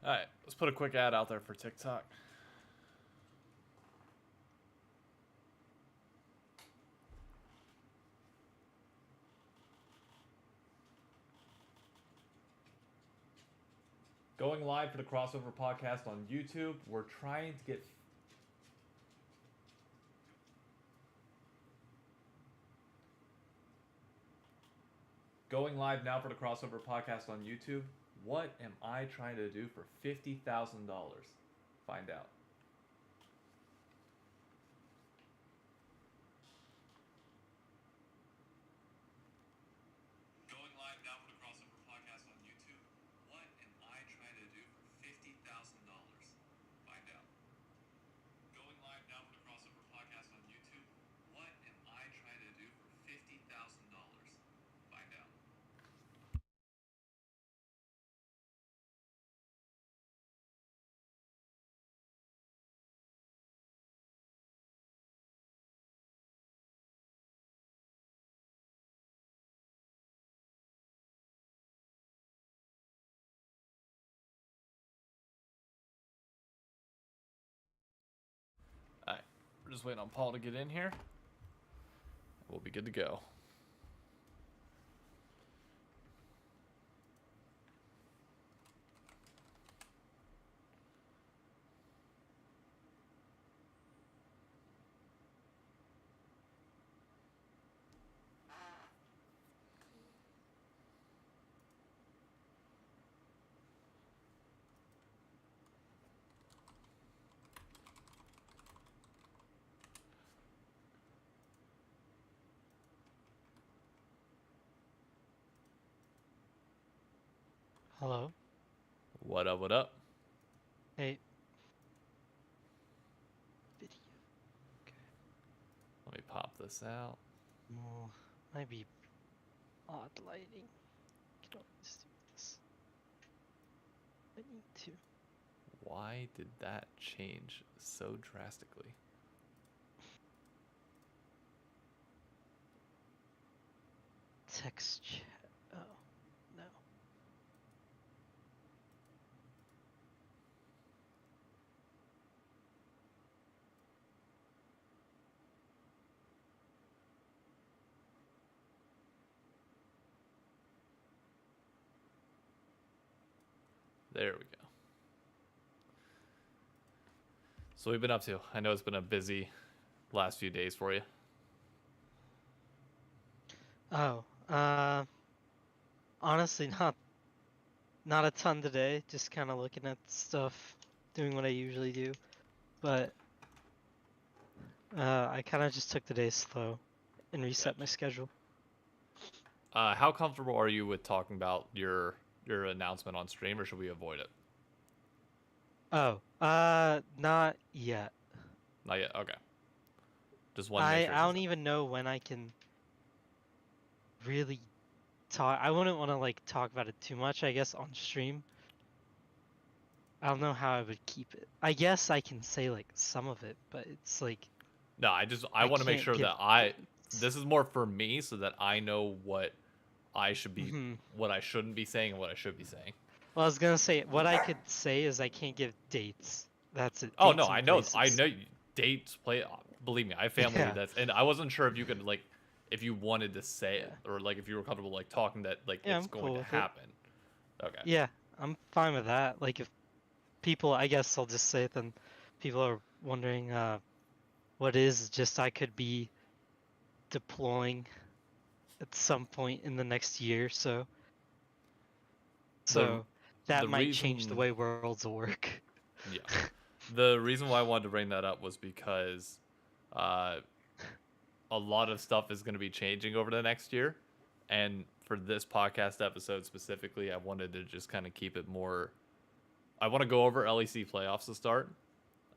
Alright, let's put a quick ad out there for TikTok. Going live for the Crossover Podcast on YouTube. We're trying to get... Going live now for the Crossover Podcast on YouTube. What am I trying to do for $50,000? Find out. Going live now for the Crossover Podcast on YouTube. What am I trying to do for $50,000? Find out. Going live now for the Crossover Podcast on YouTube. What am I trying to do for $50,000? Find out. Alright, we're just waiting on Paul to get in here. We'll be good to go. Hello. What up, what up? Hey. Video. Okay. Let me pop this out. Well, might be odd lighting. Can always do this. I need to. Why did that change so drastically? Text chat. Oh, no. There we go. So we've been up to. I know it's been a busy last few days for you. Oh, honestly, not a ton today. Just kind of looking at stuff, doing what I usually do. But I kind of just took the day slow and reset my schedule. How comfortable are you with talking about your announcement on stream, or should we avoid it? Oh, not yet. Not yet. Okay. Just want to make sure. I don't even know when I can really talk. I wouldn't want to like talk about it too much, I guess, on stream. I don't know how I would keep it. I guess I can say like some of it, but it's like No, I want to make can't sure give that dates. this is more for me so that I know what I should be, what I shouldn't be saying and what I should be saying. Well, I was gonna say what I could say is I can't give dates. That's it. Oh Dates no, and I know places. dates play. Believe me, I have family Yeah. and I wasn't sure if you could like, if you wanted to say it Yeah. or like if you were comfortable like talking that like Yeah, it's I'm going cool to with it. happen. Okay. Yeah, I'm fine with that. Like if people, I guess I'll just say it then. People are wondering what is just I could be deploying at some point in the next year, so that might change the way worlds will work. Yeah. The reason why I wanted to bring that up was because a lot of stuff is going to be changing over the next year. And for this podcast episode specifically, I wanted to just kind of keep it more. I want to go over LEC playoffs to start,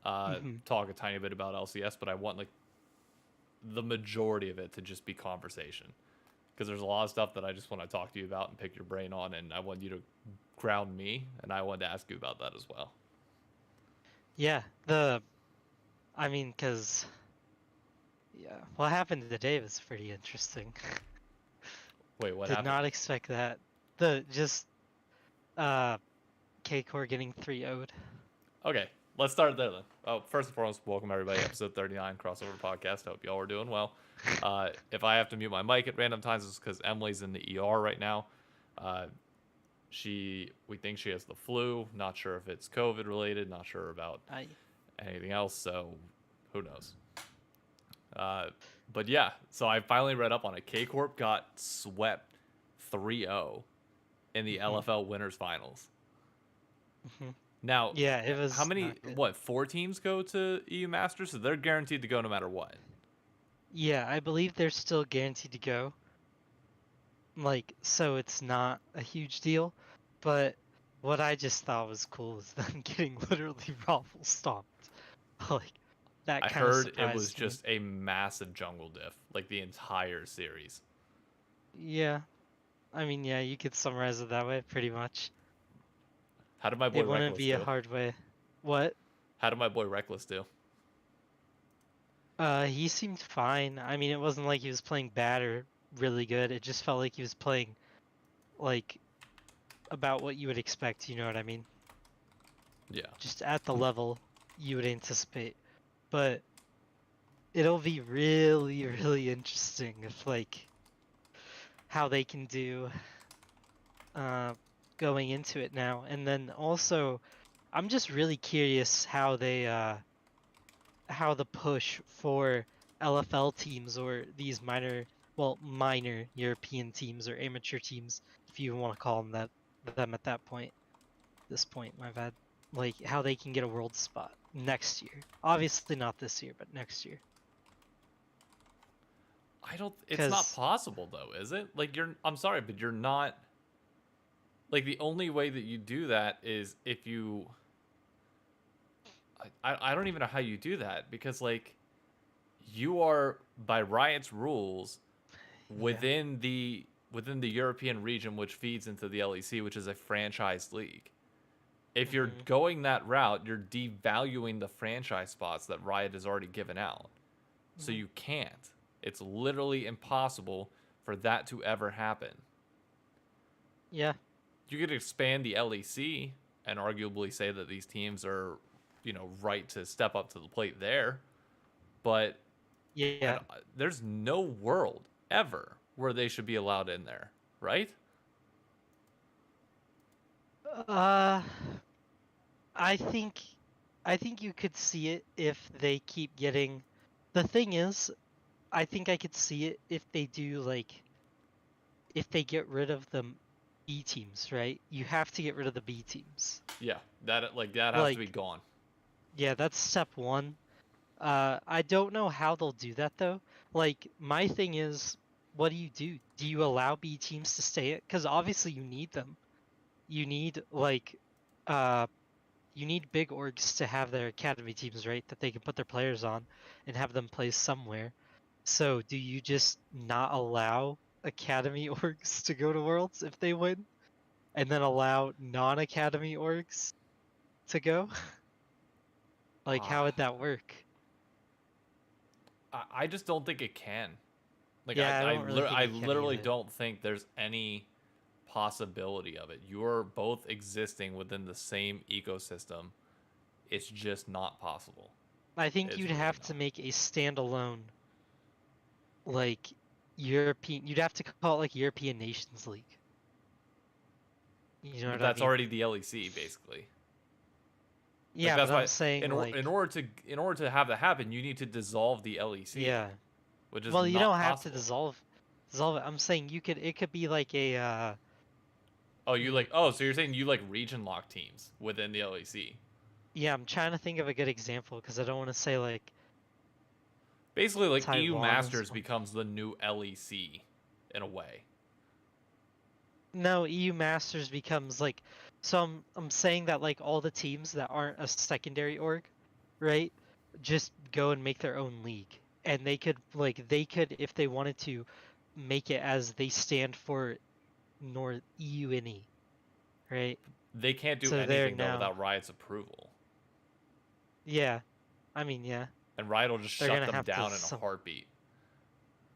talk a tiny bit about LCS, but I want like the majority of it to just be conversation. Because there's a lot of stuff that I just want to talk to you about and pick your brain on, and I want you to ground me, and I wanted to ask you about that as well. Yeah, I mean, because, yeah, what happened today was pretty interesting. Wait, what Did happened? not expect that. KCorp KCorp getting 3-0'd. Okay, let's start there then. Oh, first and foremost, welcome everybody. Episode 39 crossover podcast. Hope y'all are doing well. If I have to mute my mic at random times, it's because Emily's in the ER right now. We think she has the flu. Not sure if it's COVID related. Not sure about anything else. So, who knows? But yeah, so I finally read up on it. KCorp got swept 3-0 in the LFL Winners Finals. Now, Yeah, it was how many? What 4 teams go to EU Masters? So they're guaranteed to go no matter what. Yeah, I believe they're still guaranteed to go. Like, so it's not a huge deal. But what I just thought was cool is them getting literally raffle stomped. Like, that I kind of heard it surprised was me. just a massive jungle diff, like the entire series. Yeah, I mean, yeah, you could summarize it that way, pretty much. How did my boy It wouldn't Reckless be a do? hard way. What? How did my boy Reckless do? He seemed fine. I mean, it wasn't like he was playing bad or really good. It just felt like he was playing, like, about what you would expect, you know what I mean? Yeah. Just at the level you would anticipate. But it'll be really, really interesting if, like, how they can do going into it now. And then also, I'm just really curious how they how the push for LFL teams or these minor European teams or amateur teams, if you want to call them at that point. This point, my bad. Like how they can get a world spot next year. Obviously not this year, but next year. It's not possible though, is it? Like I'm sorry, but you're not. Like the only way that you do that is if you. I don't even know how you do that because like, you are by Riot's rules within the European region, which feeds into the LEC, which is a franchise league. If you're going that route, you're devaluing the franchise spots that Riot has already given out. So you can't. It's literally impossible for that to ever happen. Yeah. You could expand the LEC and arguably say that these teams are, right to step up to the plate there. But yeah, there's no world ever where they should be allowed in there, right? I think you could see it if they keep getting. The thing is, I think I could see it if they do if they get rid of the B teams, right? You have to get rid of the B teams. Yeah, that has to be gone. Yeah, that's step one. I don't know how they'll do that though. Like my thing is, what do you do? Do you allow B teams to stay it? Because obviously you need them. You need you need big orgs to have their academy teams, right? That they can put their players on and have them play somewhere. So do you just not allow academy orgs to go to Worlds if they win? And then allow non-academy orgs to go? Like, how would that work? I just don't think it can. Like, Yeah, I don't really think I it can literally either. don't think there's any possibility of it. You're both existing within the same ecosystem. It's just not possible. I think you'd really have to make a standalone, like, European. You'd have to call it like European Nations League. You know But what I that's mean? already the LEC, basically. Yeah, that's but why I'm saying in order to have that happen, you need to dissolve the LEC. Yeah. Which is well, you don't have possible. to dissolve it. I'm saying it could be like a. So you're saying you like region lock teams within the LEC? Yeah, I'm trying to think of a good example because I don't want to say like. Basically, like EU Taiwan Masters becomes the new LEC, in a way. No, EU Masters becomes like. So I'm saying that like all the teams that aren't a secondary org, right, just go and make their own league, and they could if they wanted to, make it as they stand for North EU and E, right? They can't do So they're anything though now. without Riot's approval. Yeah, I mean, yeah. And Riot will just They're shut gonna them have down to in a heartbeat.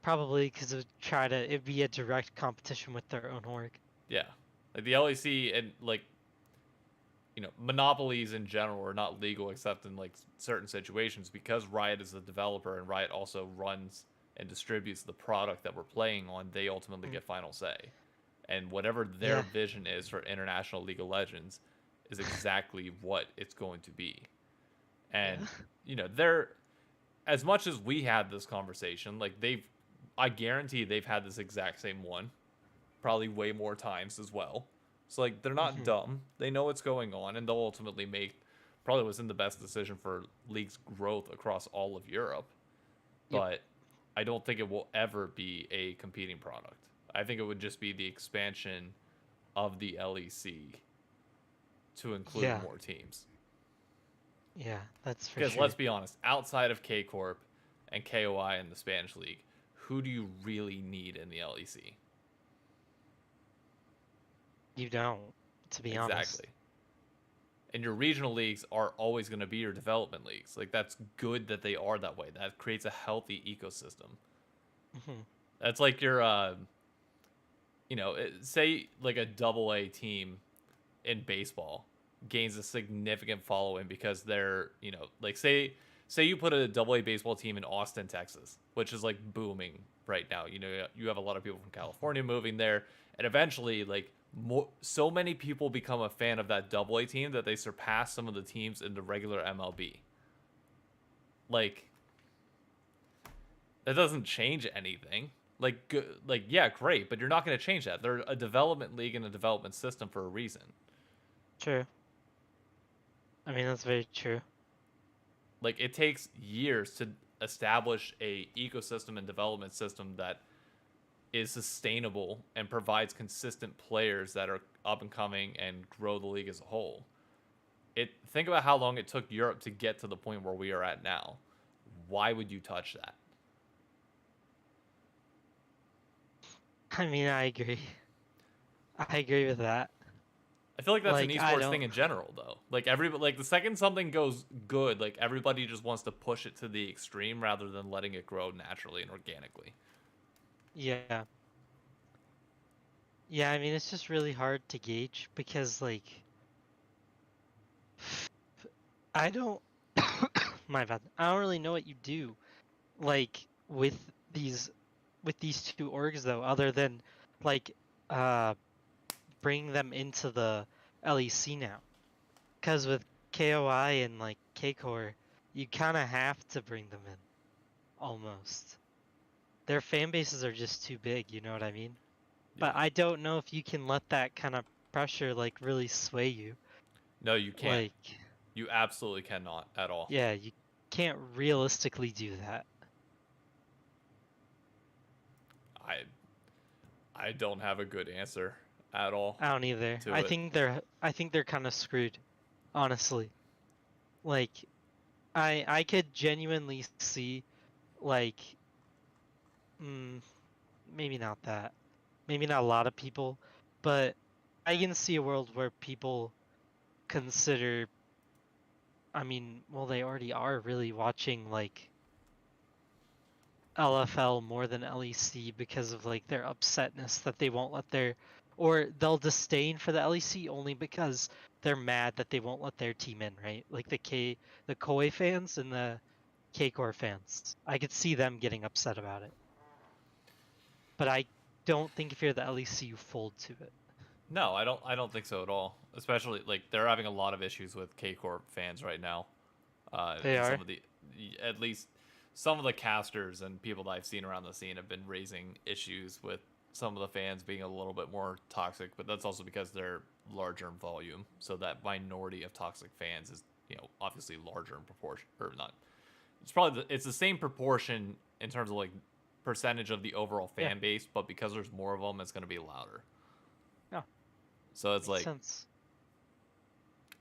Probably because it'd be a direct competition with their own org. Yeah, like the LEC and like monopolies in general are not legal except in like certain situations because Riot is the developer and Riot also runs and distributes the product that we're playing on. They ultimately Mm. get final say, and whatever their Yeah. vision is for International League of Legends is exactly what it's going to be. Yeah. And they're as much as we had this conversation, like I guarantee they've had this exact same one, probably way more times as well. So like they're not Hmm. dumb. They know what's going on, and they'll ultimately make probably what's in the best decision for league's growth across all of Europe. Yep. But I don't think it will ever be a competing product. I think it would just be the expansion of the LEC to include Yeah. more teams. Yeah. That's for Because sure. let's be honest, outside of KCorp and KOI in the Spanish league, who do you really need in the LEC? You don't, to be honest. Exactly. And your regional leagues are always going to be your development leagues. Like that's good that they are that way. That creates a healthy ecosystem. Hmm. That's like your say like a double A team in baseball gains a significant following because they're, like say you put a double A baseball team in Austin, Texas, which is like booming right now. You have a lot of people from California moving there, and eventually like so many people become a fan of that double A team that they surpass some of the teams in the regular MLB. Like that doesn't change anything. Like yeah, great, but you're not going to change that. They're a development league and a development system for a reason. True. I mean, that's very true. Like it takes years to establish a ecosystem and development system that is sustainable and provides consistent players that are up and coming and grow the league as a whole. Think about how long it took Europe to get to the point where we are at now. Why would you touch that? I mean, I agree. I agree with that. I feel like that's an Like, I esports don't. thing in general though. Like the second something goes good, like everybody just wants to push it to the extreme rather than letting it grow naturally and organically. Yeah. Yeah, I mean, it's just really hard to gauge because, like, I don't. My bad. I don't really know what you do, like, these with these two orgs though, other than like uh bring them into the LEC now. Because with KOI and like KCore, you kind of have to bring them in almost. Their fan bases are just too big, you know what I mean? But Yeah. I don't know if you can let that kind of pressure like really sway you. No, you can't. Like, You absolutely cannot at all. yeah, you can't realistically do that. I I don't have a good answer at all I don't either. to it. I think they're kind of screwed, honestly. Like, I could genuinely see like mm, maybe not that. Maybe not a lot of people, but I can see a world where people consider, I mean, well, they already are really watching like LFL more than LEC because of like their upsetness that they won't let their, or they'll disdain for the LEC only because they're mad that they won't let their team in, right? Like the Koi fans and the KCore fans. I could see them getting upset about it. But I don't think if you're the LEC, you fold to it. No, I don't think so at all. Especially like they're having a lot of issues with KCorp fans right now. They And some are. of the at least some of the casters and people that I've seen around the scene have been raising issues with some of the fans being a little bit more toxic, but that's also because they're larger in volume. So that minority of toxic fans is, obviously larger in proportion or not. It's the same proportion in terms of like percentage of the overall Yeah. fan base, but because there's more of them, it's going to be louder. No, So it's makes like sense.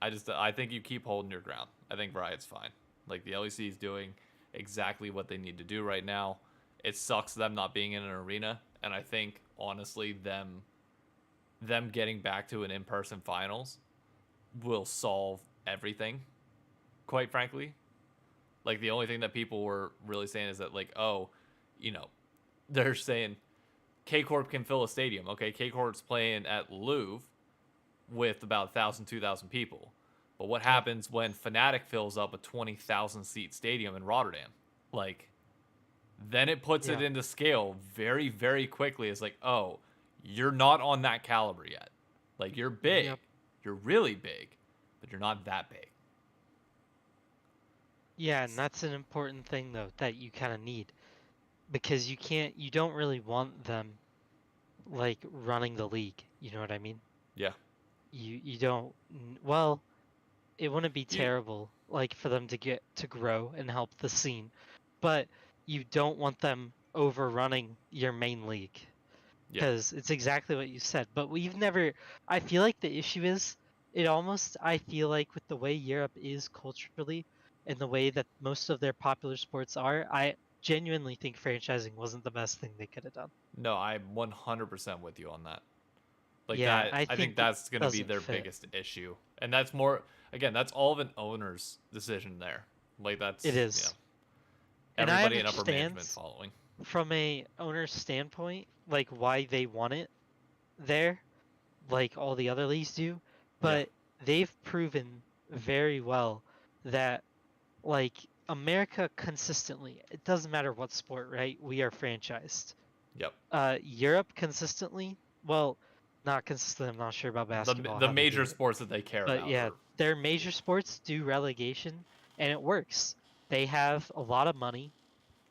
I think you keep holding your ground. I think Riot's fine. Like the LEC is doing exactly what they need to do right now. It sucks them not being in an arena, and I think honestly them getting back to an in-person finals will solve everything. Quite frankly, like the only thing that people were really saying is that like, oh, you know, they're saying K Corp can fill a stadium. Okay, K Corp's playing at Louvre with about 1,000, 2,000 people. But what happens when Fnatic fills up a 20,000 seat stadium in Rotterdam? Like, then it puts it Yeah. into scale very, very quickly. It's like, oh, you're not on that caliber yet. Like, you're big. Yep. You're really big, but you're not that big. Yeah, and that's an important thing though that you kind of need because you don't really want them like running the league. You know what I mean? Yeah. You don't. Well, it wouldn't be You, terrible like for them to get to grow and help the scene, but you don't want them overrunning your main league yeah. because it's exactly what you said. But we've never. I feel like the issue is it almost. I feel like with the way Europe is culturally and the way that most of their popular sports are, I genuinely think franchising wasn't the best thing they could have done. No, I'm 100% with you on that. Like Yeah, that, I I think think it that's going to be doesn't their fit. biggest issue. And that's more, again, that's all of an owner's decision there. Like It that's, is. And I everybody in upper management understand following. from a owner's standpoint, like why they want it there, like all the other leagues do, Yeah. but they've proven very well that like America consistently, it doesn't matter what sport, right? We are franchised. Yep. Europe consistently, well, not consistently, I'm not sure about basketball The how they major do it. sports that they care But about yeah, are their major sports do relegation and it works. They have a lot of money.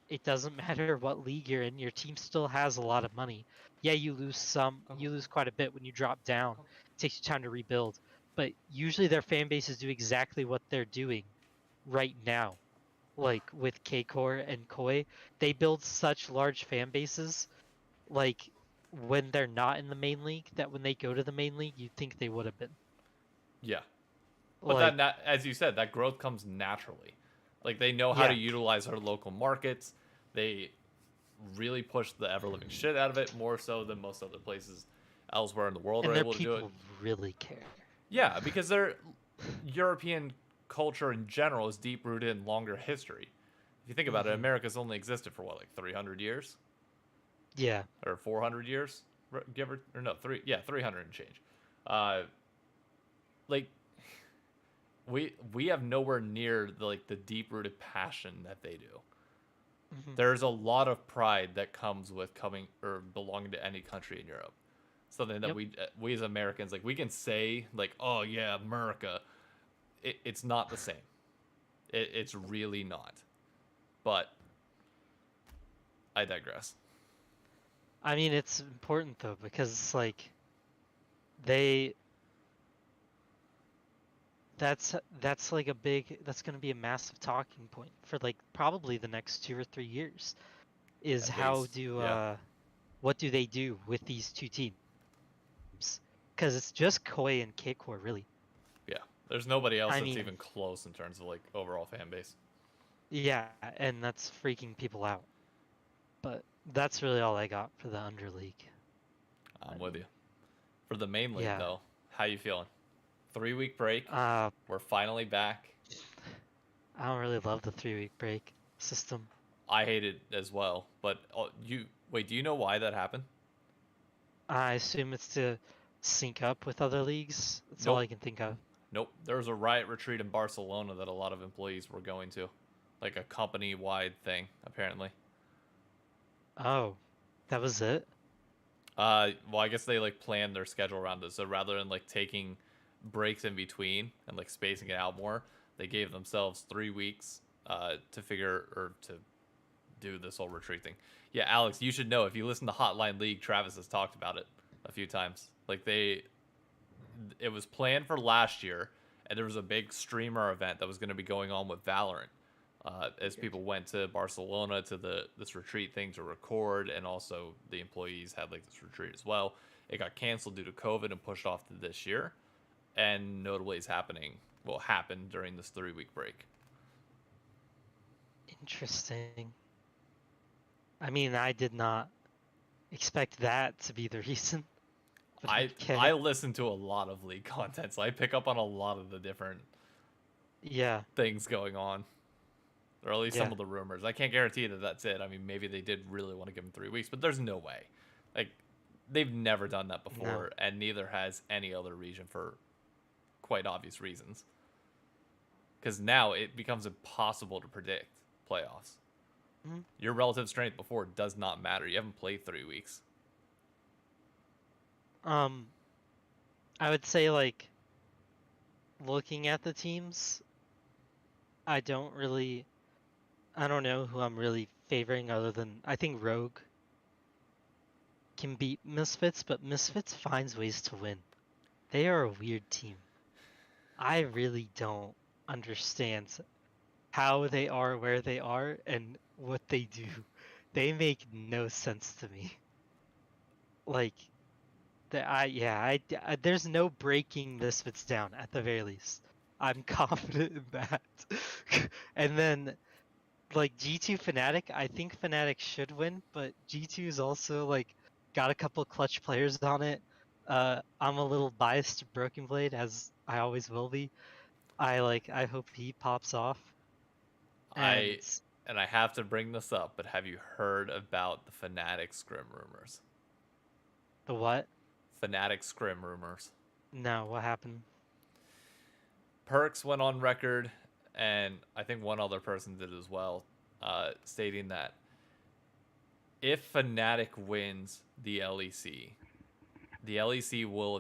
It doesn't matter what league you're in, your team still has a lot of money. Yeah, you lose quite a bit when you drop down. It takes you time to rebuild. But usually their fan bases do exactly what they're doing right now. Like with KCorp and Koi, they build such large fan bases, like when they're not in the main league, that when they go to the main league, you'd think they would have been. yeah. But Like, as you said, that growth comes naturally. Like they know how to yeah, utilize our local markets. They really push the ever living shit out of it more so than most other places elsewhere in the world are and their able to do it. people really care. Yeah, because their European culture in general is deep rooted in longer history. If you think about it, Hmm. America's only existed for what, like 300 years Yeah, or 400 years, give or no, 300 and change. Uh, like we have nowhere near the deep rooted passion that they do. hmm, There's a lot of pride that comes with coming or belonging to any country in Europe. Something that yep. we as Americans like we can say like, oh yeah, America. It's not the same. It's really not. But I digress. I mean, it's important though because it's like they that's like a big that's going to be a massive talking point for like probably the next 2 or 3 years is At how least, do yeah, what do they do with these two teams? Because it's just Koi and KCorp really. yeah. There's nobody else I that's mean, even close in terms of like overall fan base. yeah, and that's freaking people out. But that's really all I got for the underleague. I I'm with mean, you. For the main league yeah. though, how you feeling? 3 week break. Uh, We're finally back. I don't really love the 3 week break system. I hate it as well. But you wait. Do you know why that happened? I assume it's to sync up with other leagues. That's all Nope. I can think of. Nope. There was a riot retreat in Barcelona that a lot of employees were going to, like a company-wide thing, apparently. Oh, that was it? Well, I guess they like planned their schedule around it. So rather than like taking breaks in between and like spacing it out more, they gave themselves 3 weeks to figure or to do this whole retreat thing. Yeah, Alex, you should know if you listen to Hotline League, Travis has talked about it a few times. Like it was planned for last year, and there was a big streamer event that was going to be going on with Valorant. As people went to Barcelona to this retreat thing to record, and also the employees had like this retreat as well. It got canceled due to COVID and pushed off to this year, and notably is happened during this 3 week break. Interesting. I mean, I did not expect that to be the reason. But I okay. listen to a lot of league content, so I pick up on a lot of the different Yeah, things going on, or at least some yeah. of the rumors. I can't guarantee that that's it. I mean, maybe they did really want to give him 3 weeks, but there's no way. Like, they've never done that No. before, and neither has any other region for quite obvious reasons. because now it becomes impossible to predict playoffs. Mhm. Your relative strength before does not matter. You haven't played 3 weeks. Um, I would say like looking at the teams, I don't know who I'm really favoring other than I think Rogue can beat Misfits, but Misfits finds ways to win. They are a weird team. I really don't understand how they are where they are and what they do. They make no sense to me. Like, there's no breaking Misfits down at the very least. I'm confident in that. And then like G2 Fnatic, I think Fnatic should win, but G2 is also like got a couple clutch players on it. I'm a little biased to Broken Blade, as I always will be. I hope he pops off. And I have to bring this up, but have you heard about the Fnatic scrim rumors? the what? Fnatic scrim rumors. No, what happened? Perks went on record, and I think one other person did as well, stating that if Fnatic wins the LEC, the LEC will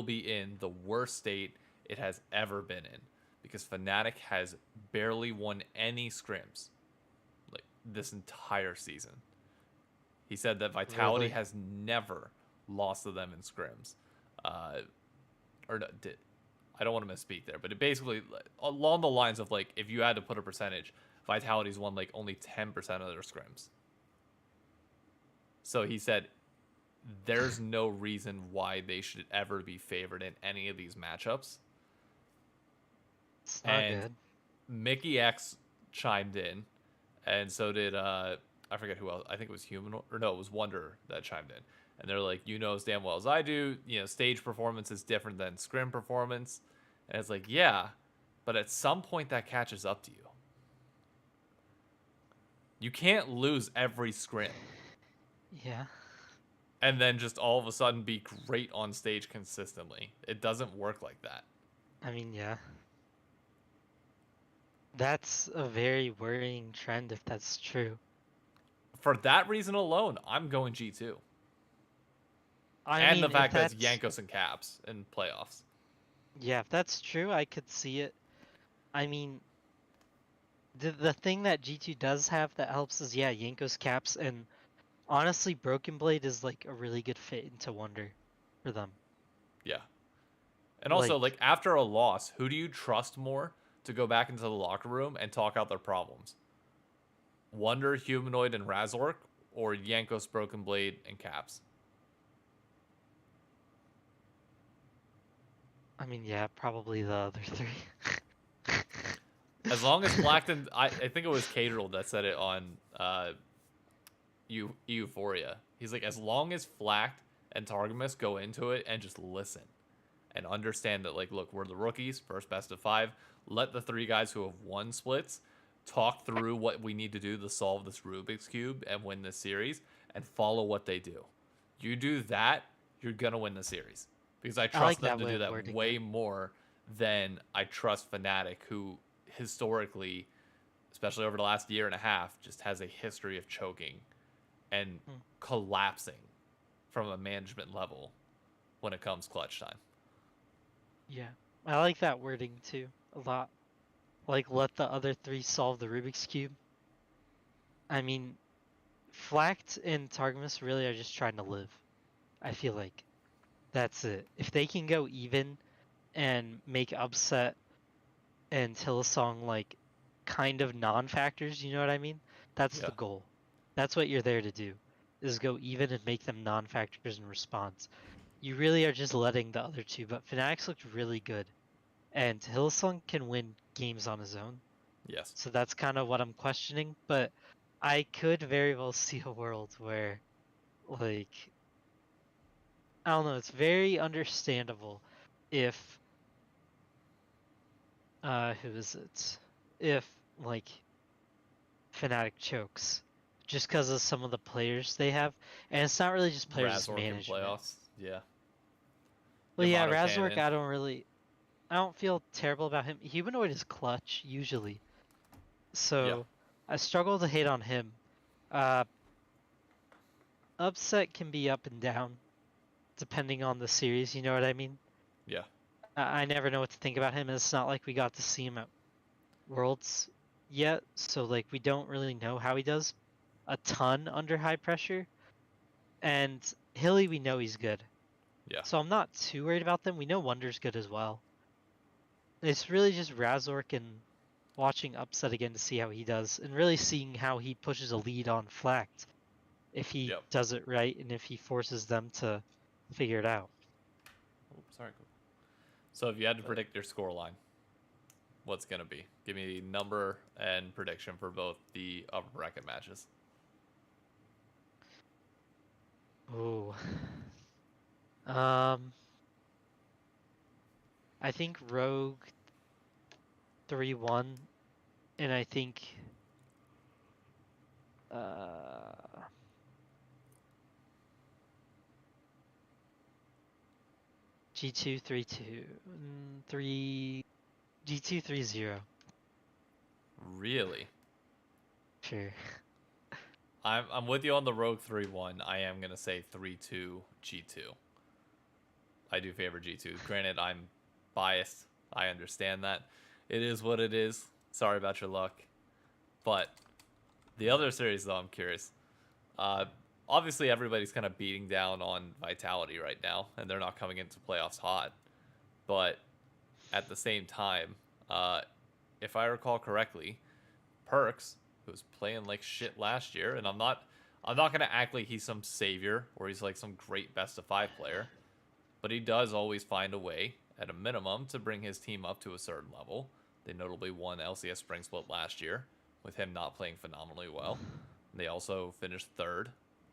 be in the worst state it has ever been in, because Fnatic has barely won any scrims like this entire season. He said that Vitality Really? has never lost to them in scrims. Or no, did I don't want to misspeak there, but it basically along the lines of like if you had to put a percentage, Vitality's won like only 10% of their scrims. So he said there's no reason why they should ever be favored in any of these matchups. It's not And good. Mickey X chimed in, and so did I forget who else. I think it was Human, or no, it was Wonder that chimed in. And they're like, you know as damn well as I do, stage performance is different than scrim performance. And it's like, yeah, but at some point that catches up to you. You can't lose every scrim Yeah. and then just all of a sudden be great on stage consistently. It doesn't work like that. I mean, yeah. That's a very worrying trend if that's true. For that reason alone, I'm going G2. I And mean, the if fact that it's that's Yankos and Caps in playoffs. yeah, if that's true, I could see it. I mean, the thing that G2 does have that helps is yeah, Yanko's caps, and honestly Broken Blade is like a really good fit into Wonder for them. Yeah. And also, Like like, after a loss, who do you trust more to go back into the locker room and talk out their problems? Wonder, Humanoid, and Razork, or Yankos, Broken Blade, and Caps? I mean, yeah, probably the other three. As long as Flackton, I think it was Caterl that said it on Euphoria. He's like, as long as Flacked and Targamas go into it and just listen and understand that, like, look, we're the rookies, first best of 5. Let the 3 guys who have won splits talk through what we need to do to solve this Rubik's Cube and win this series, and follow what they do. You do that, you're going to win the series. Because I I trust like them that to way do of that wording way it. more than I trust Fnatic, who historically, especially over the last year and a half, just has a history of choking and collapsing from a management level when it comes clutch time. Yeah, I like that wording too a lot. Like, let the other 3 solve the Rubik's Cube. I mean, Flacked and Targamas really are just trying to live. I feel like that's it. If they can go even and make Upset and Hillsong like kind of non-factors, you know what I mean? That's Yeah. the goal. That's what you're there to do, is go even and make them non-factors in response. You really are just letting the other 2, but Fnatic's looked really good. And Hillsong can win games on his own. Yes. So that's kind of what I'm questioning, but I could very well see a world where like I don't know, it's very understandable if who is it? If like Fnatic chokes just because of some of the players they have, and it's not really just players, it's Razork in management. playoffs. Yeah. Well, yeah, Yamato Razork, Cannon. I don't feel terrible about him. Humanoid is clutch usually, Yeah. so I struggle to hate on him. Uh, Upset can be up and down depending on the series. You know what I mean? Yeah. I never know what to think about him. And it's not like we got to see him at Worlds yet, so like we don't really know how he does a ton under high pressure. And Hilly, we know he's good, Yeah. so I'm not too worried about them. We know Wonder's good as well. It's really just Razork and watching Upset again to see how he does, and really seeing how he pushes a lead on Flacked, if he Yep. does it right and if he forces them to figure it out. Oh, sorry. So if you had to But predict your score line, what's gonna be? Give me number and prediction for both the upper bracket matches. oh, um, I think Rogue 3-1, and I think uh G2 3-2, 3 G2 3-0. Really? Sure. I'm with you on the Rogue 3-1. I am gonna say 3-2 G2. I do favor G2. Granted, I'm biased. I understand that. It is what it is. Sorry about your luck. But the other series, though, I'm curious. Uh, Obviously, everybody's kind of beating down on Vitality right now, and they're not coming into playoffs hot. But at the same time, if I recall correctly, Perks, who was playing like shit last year, and I'm not gonna act like he's some savior or he's like some great best of five player, but he does always find a way, at a minimum, to bring his team up to a certain level. They notably won LCS Spring Split last year, with him not playing phenomenally well. They also finished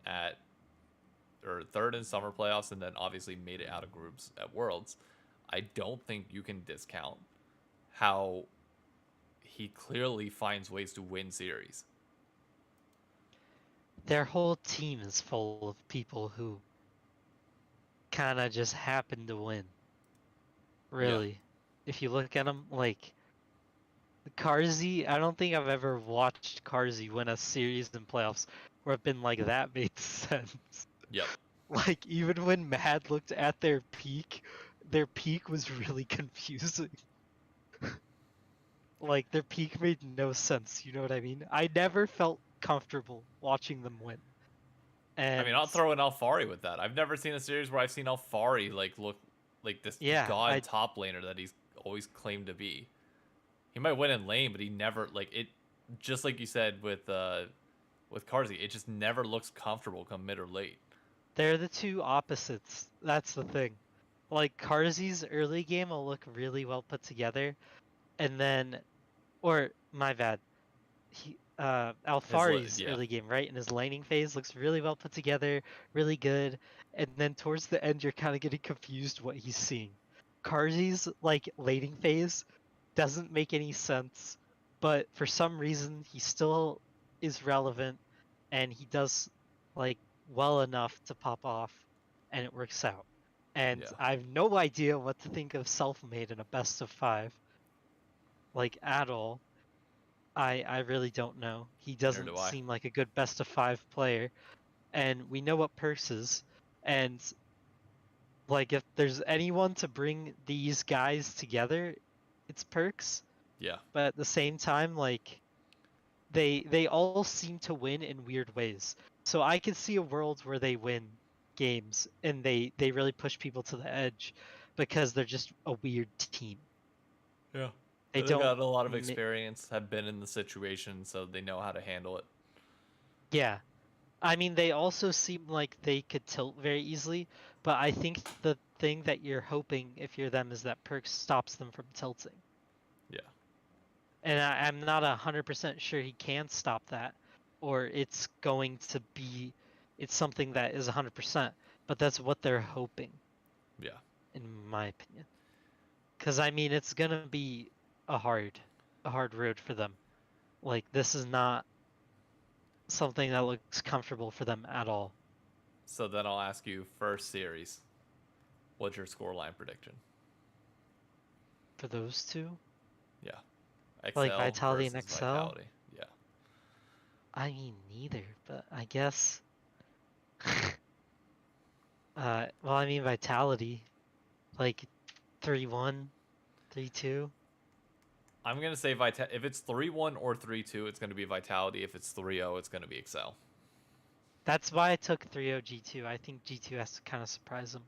at third in summer playoffs, and then obviously made it out of groups at Worlds. I don't think you can discount how he clearly finds ways to win series. Their whole team is full of people who kind of just happen to win. Yeah. Really. If you look at them, like Carzy, I don't think I've ever watched Carzy win a series in playoffs where I've been like, that made sense. Yep. Like, even when Mad looked at their peak was really confusing. Like, their peak made no sense, you know what I mean? I never felt comfortable watching them win. I mean, And I'll throw in Alfari with that. I've never seen a series where I've seen Alfari like look like this yeah, god top laner that he's always claimed to be. He might win in lane, but he never like it. Just like you said with Carzy, it just never looks comfortable come mid or late. they're the two opposites. That's the thing. Like, Carzy's early game will look really well put together, and then, or my bad, Alfari's Yeah, early game, right, in his laning phase looks really well put together, really good, and then towards the end you're kind of getting confused what he's seeing. Carzy's like laning phase doesn't make any sense, but for some reason he still is relevant, and he does like well enough to pop off, and it works out. And yeah. I have no idea what to think of Self-Made in a best of five, like at all. I really don't know. He Neither do doesn't I. seem like a good best of five player, and we know what Perks is. And like, if there's anyone to bring these guys together, it's Perks. Yeah, But at the same time, like, they all seem to win in weird ways. So I could see a world where they win games and they really push people to the edge because they're just a weird team. yeah. They They don't got a lot of experience, have been in the situation, so they know how to handle it. yeah. I mean, they also seem like they could tilt very easily, but I think the thing that you're hoping if you're them is that Perks stops them from tilting. Yeah, And I'm not 100% sure he can stop that, or it's something that is 100%, but that's what they're hoping, yeah. in my opinion. Because I mean, it's gonna be a hard road for them. Like, this is not something that looks comfortable for them at all. So then I'll ask you first series. What's your scoreline prediction? for those two. Yeah. Like XL Vitality and versus XL. Vitality. Yeah. I mean, neither, but I guess. Well, I mean Vitality, like 3-1, 3-2. I'm going to say if it's 3-1 or 3-2, it's going to be Vitality. If it's 3-0, it's going to be XL. That's why I took 3-0 G2. I think G2 has to kind of surprise them.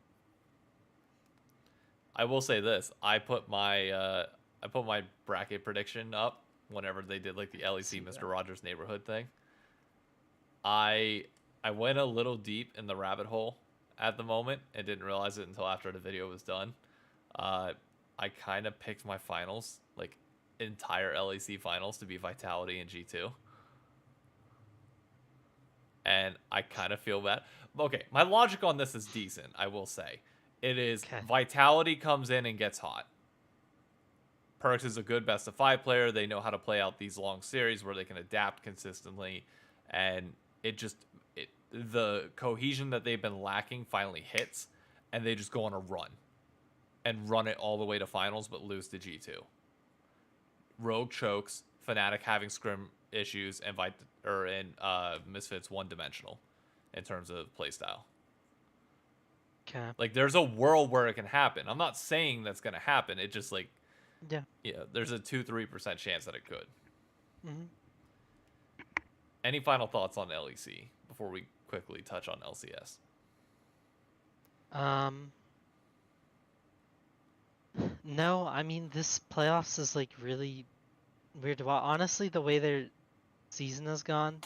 I will say this: I put my bracket prediction up whenever they did like the LEC Mr. Rogers neighborhood thing. I went a little deep in the rabbit hole at the moment and didn't realize it until after the video was done. I kind of picked my finals, like entire LEC finals, to be Vitality and G2. And I kind of feel bad. Okay, my logic on this is decent, I will say. It is Okay. Vitality comes in and gets hot. Perks is a good best of 5 player. They know how to play out these long series where they can adapt consistently, and the cohesion that they've been lacking finally hits, and they just go on a run and run it all the way to finals, but lose to G2. Rogue chokes, Fnatic having scrim issues, and Misfits one dimensional in terms of playstyle. Okay. Like, there's a world where it can happen. I'm not saying that's gonna happen. It just like, yeah, there's a 2-3% chance that it could. Mm-hmm. Any final thoughts on LEC before we quickly touch on LCS? No, I mean this playoffs is like really weird. Well, honestly, the way their season has gone,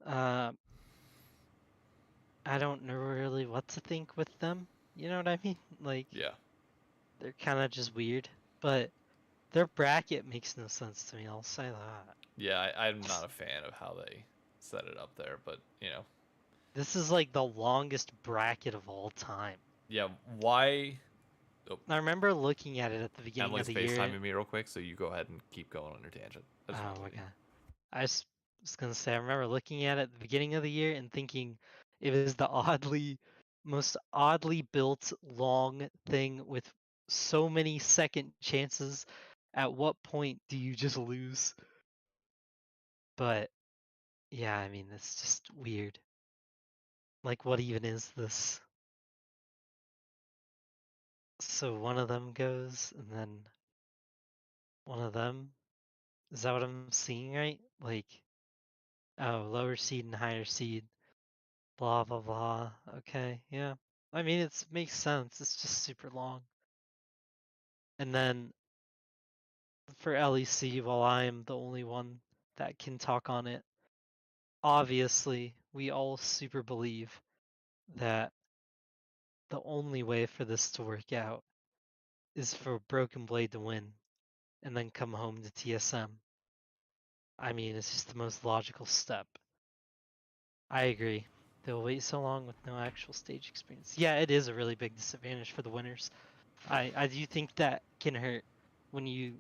uh, I don't know really what to think with them. You know what I mean? Like Yeah. they're kind of just weird, but their bracket makes no sense to me. I'll say that. Yeah, I'm not a fan of how they set it up there, but This is like the longest bracket of all time. yeah. Why? Oh, I remember looking at it at the beginning of Emily's the year. FaceTiming me real quick, so you go ahead and keep going on your tangent. I just Oh wanted my to- god. I just was gonna say I remember looking at it at the beginning of the year and thinking it was the most oddly built long thing with so many second chances. At what point do you just lose? But yeah, I mean it's just weird. Like what even is this? So one of them goes and then one of them. Is that what I'm seeing right? Like, oh, lower seed and higher seed. Blah blah blah. Okay, yeah. I mean, it makes sense. It's just super long. And then for LEC, while I am the only one that can talk on it, obviously we all super believe that the only way for this to work out is for Broken Blade to win and then come home to TSM. I mean, it's just the most logical step. I agree. They'll wait so long with no actual stage experience. Yeah, it is a really big disadvantage for the winners. I do think that can hurt when you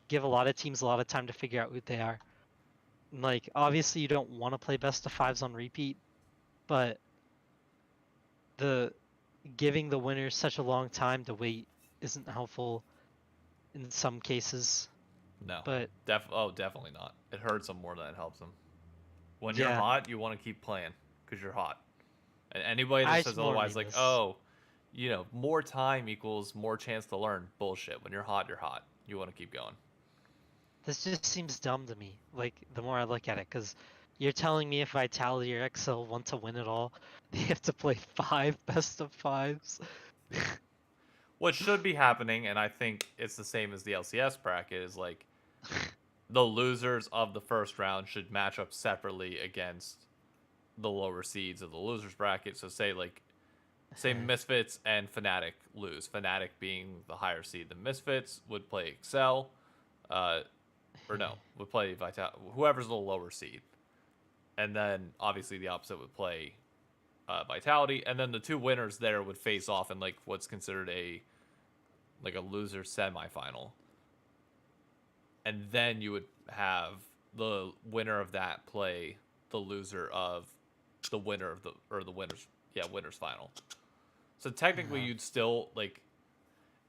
give a lot of teams a lot of time to figure out who they are. Like, obviously you don't want to play best of fives on repeat, but the giving the winners such a long time to wait isn't helpful in some cases. No. But definitely not. It hurts them more than it helps them. When you're yeah, hot, you want to keep playing because you're hot. And anybody that I says more otherwise, mean like, this. oh, more time equals more chance to learn. Bullshit. When you're hot, you're hot. You want to keep going. This just seems dumb to me. Like the more I look at it, because you're telling me if Vitality or XL want to win it all, they have to play 5 best of 5s. Yeah. What should be happening, and I think it's the same as the LCS bracket, is like the losers of the first round should match up separately against the lower seeds of the losers bracket. So say Misfits and Fnatic lose. Fnatic being the higher seed, the Misfits would play Excel, would play Vital, whoever's the lower seed, and then obviously the opposite would play Vitality, and then the two winners there would face off in like what's considered a loser semifinal, and then you would have the winner of that play the loser of the winner of the winners final. So technically, you'd still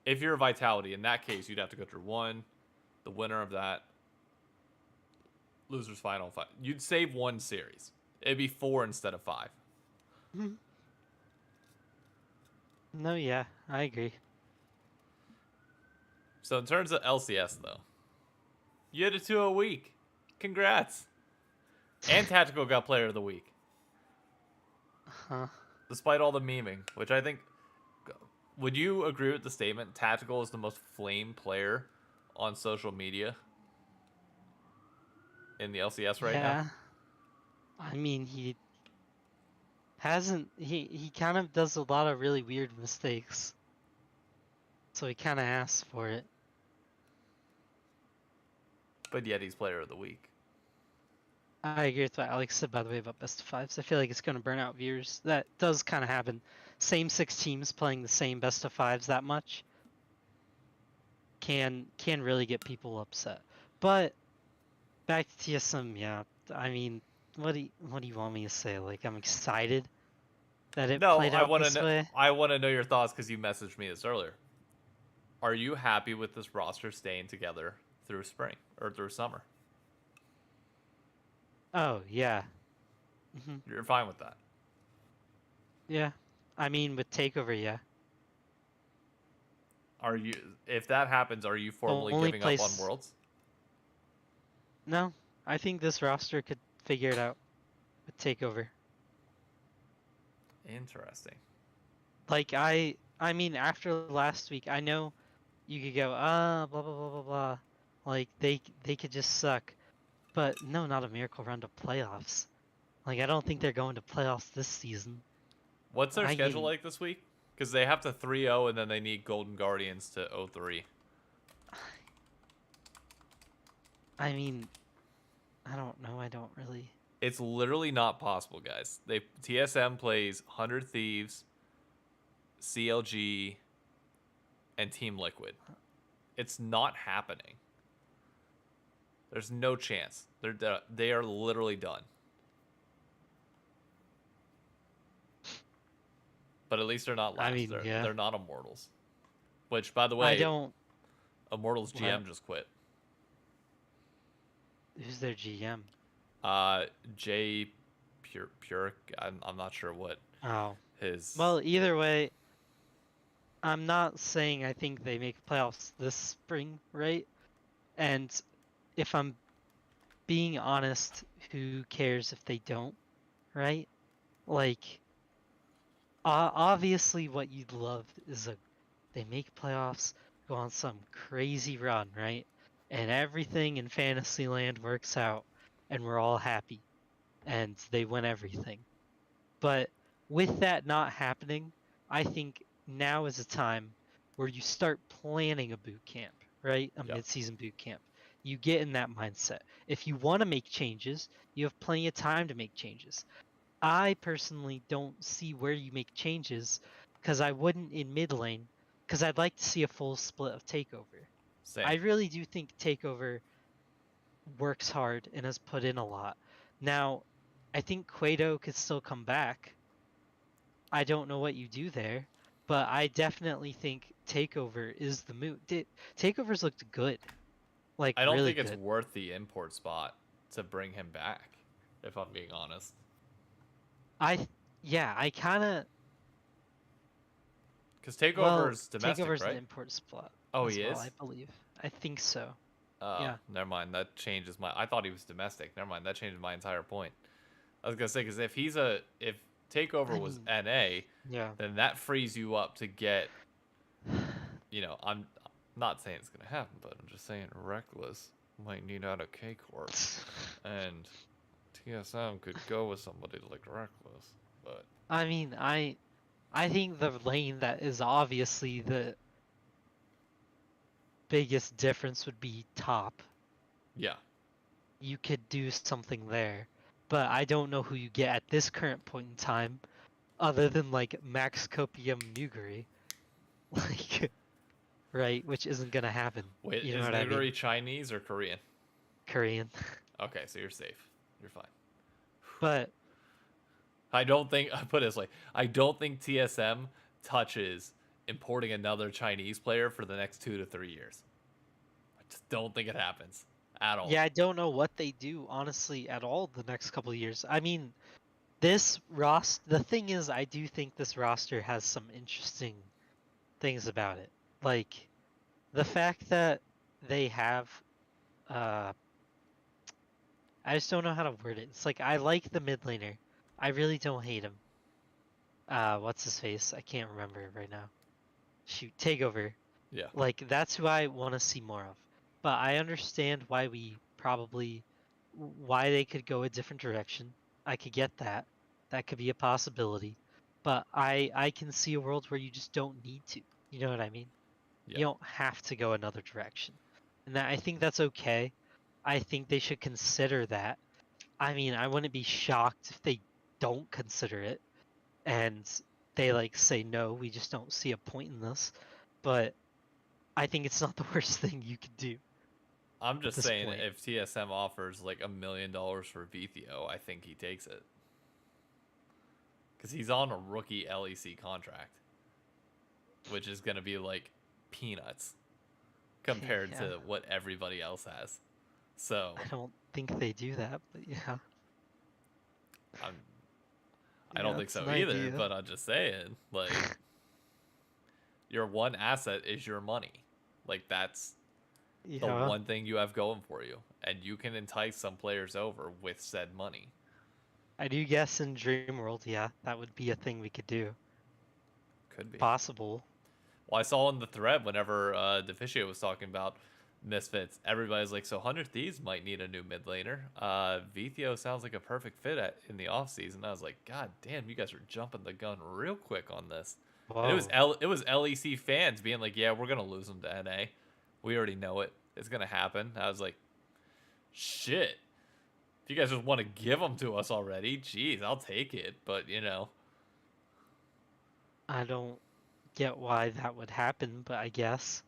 if you're a Vitality, in that case, you'd have to go through one, the winner of that, losers final 5. You'd save one series. It'd be 4 instead of 5. Mhm. No, yeah, I agree. So in terms of LCS, though, you had a 2-0 week. Congrats. And Tactical got Player of the Week, Huh. despite all the memeing, which I think... Would you agree with the statement, Tactical is the most flame player on social media in the LCS right now? Yeah. I mean, he kind of does a lot of really weird mistakes. So he kind of asks for it. But yet he's Player of the Week. I agree with what Alex said, by the way, about best of fives. I feel like it's going to burn out viewers. That does kind of happen. Same 6 teams playing the same best of fives that much can really get people upset. But back to TSM, yeah. I mean, what do you want me to say? Like, I'm excited that it No, played out this way. I want to know your thoughts because you messaged me this earlier. Are you happy with this roster staying together through spring or through summer? Oh, yeah. You're fine with that. Yeah. I mean, with Takeover, yeah. Are you, if that happens, are you formally Only giving up on place. Worlds? No, I think this roster could figure it out with Takeover. Interesting. Like, I mean, after last week, I know you could go, blah, blah, blah, blah, blah. Like, they could just suck. But no, not a Miracle Run to playoffs. Like, I don't think they're going to playoffs this season. What's their I schedule mean, like this week? Because they have to 3-0 and then they need Golden Guardians to 0-3. I mean, I don't know. I don't really. It's literally not possible, guys. TSM plays 100 Thieves, CLG, and Team Liquid. It's not happening. There's no chance. They are literally done. But at least they're not last. I mean, yeah. They're not Immortals. Which, by the I way, don't. Immortals What? GM just quit. Who's their GM? Jay Pure. I'm not sure what Oh. his. Well, either way, I'm not saying I think they make playoffs this spring, right? And if I'm being honest, who cares if they don't, right? Like, obviously, what you'd love is they make playoffs, go on some crazy run, right? And everything in Fantasyland works out, and we're all happy, and they win everything. But with that not happening, I think now is a time where you start planning a boot camp, right? A mid-season boot camp. You get in that mindset. If you want to make changes, you have plenty of time to make changes. I personally don't see where you make changes because I wouldn't in mid lane because I'd like to see a full split of Takeover. Same. I really do think Takeover works hard and has put in a lot. Now, I think Quado could still come back. I don't know what you do there, but I definitely think Takeover is the move. Takeover's looked good. Like, I don't really think it's good. worth the import spot to bring him back, if I'm being honest. I kind of. Because Takeover's Well, domestic, Takeover's right? an import spot. Oh, as he well, is? I believe. I think so. Oh, Yeah. never mind. That changes my. I thought he was domestic. Never mind. That changes my entire point. I was gonna say because if Takeover was NA, Yeah. then that frees you up to get. I'm not saying it's gonna happen, but I'm just saying Reckless might need out of KCorp, and TSM could go with somebody like Reckless, but. I mean, I think the lane that is obviously the biggest difference would be top. Yeah. You could do something there, but I don't know who you get at this current point in time, other than like Max Copium Nuguri, like, right, which isn't gonna happen. Wait, You know is what I mean? Nuguri Chinese or Korean? Korean. Okay, so you're safe. You're fine. But I don't think I put it this way. I don't think TSM touches importing another Chinese player for the next 2 to 3 years. I just don't think it happens at all. Yeah, I don't know what they do, honestly, at all the next couple of years. I mean, this roster, the thing is, I do think this roster has some interesting things about it. Like, the fact that they have, uh, I just don't know how to word it. It's like, I like the mid laner. I really don't hate him. What's his face? I can't remember right now. Shoot, Takeover. Yeah. Like, that's who I want to see more of. But I understand why why they could go a different direction. I could get that. That could be a possibility. But I can see a world where you just don't need to. You know what I mean? Yeah. You don't have to go another direction. And I think that's okay. I think they should consider that. I mean, I wouldn't be shocked if they don't consider it and they like say no, we just don't see a point in this. But I think it's not the worst thing you could do I'm at just this saying, point. if TSM offers like $1 million for Vithio, I think he takes it. Because he's on a rookie LEC contract, which is going to be like peanuts compared Yeah, to what everybody else has. So I don't think they do that, but yeah. I'm, I don't Yeah, think it's so an either, idea. but I'm just saying, like, your one asset is your money. Like, that's the Yeah, one thing you have going for you. And you can entice some players over with said money. I do guess in Dream World, yeah, that would be a thing we could do. Could be. Possible. Well, I saw in the thread whenever Deficio was talking about Misfits, everybody's like, so 100 Thieves might need a new mid laner. Vithio sounds like a perfect fit in the offseason. I was like, God damn, you guys are jumping the gun real quick on this. And Whoa. it was LEC fans being like, yeah, we're going to lose them to NA. We already know it. It's going to happen. I was like, shit. If you guys just want to give them to us already, geez, I'll take it. But, you know. I don't get why that would happen, but I guess.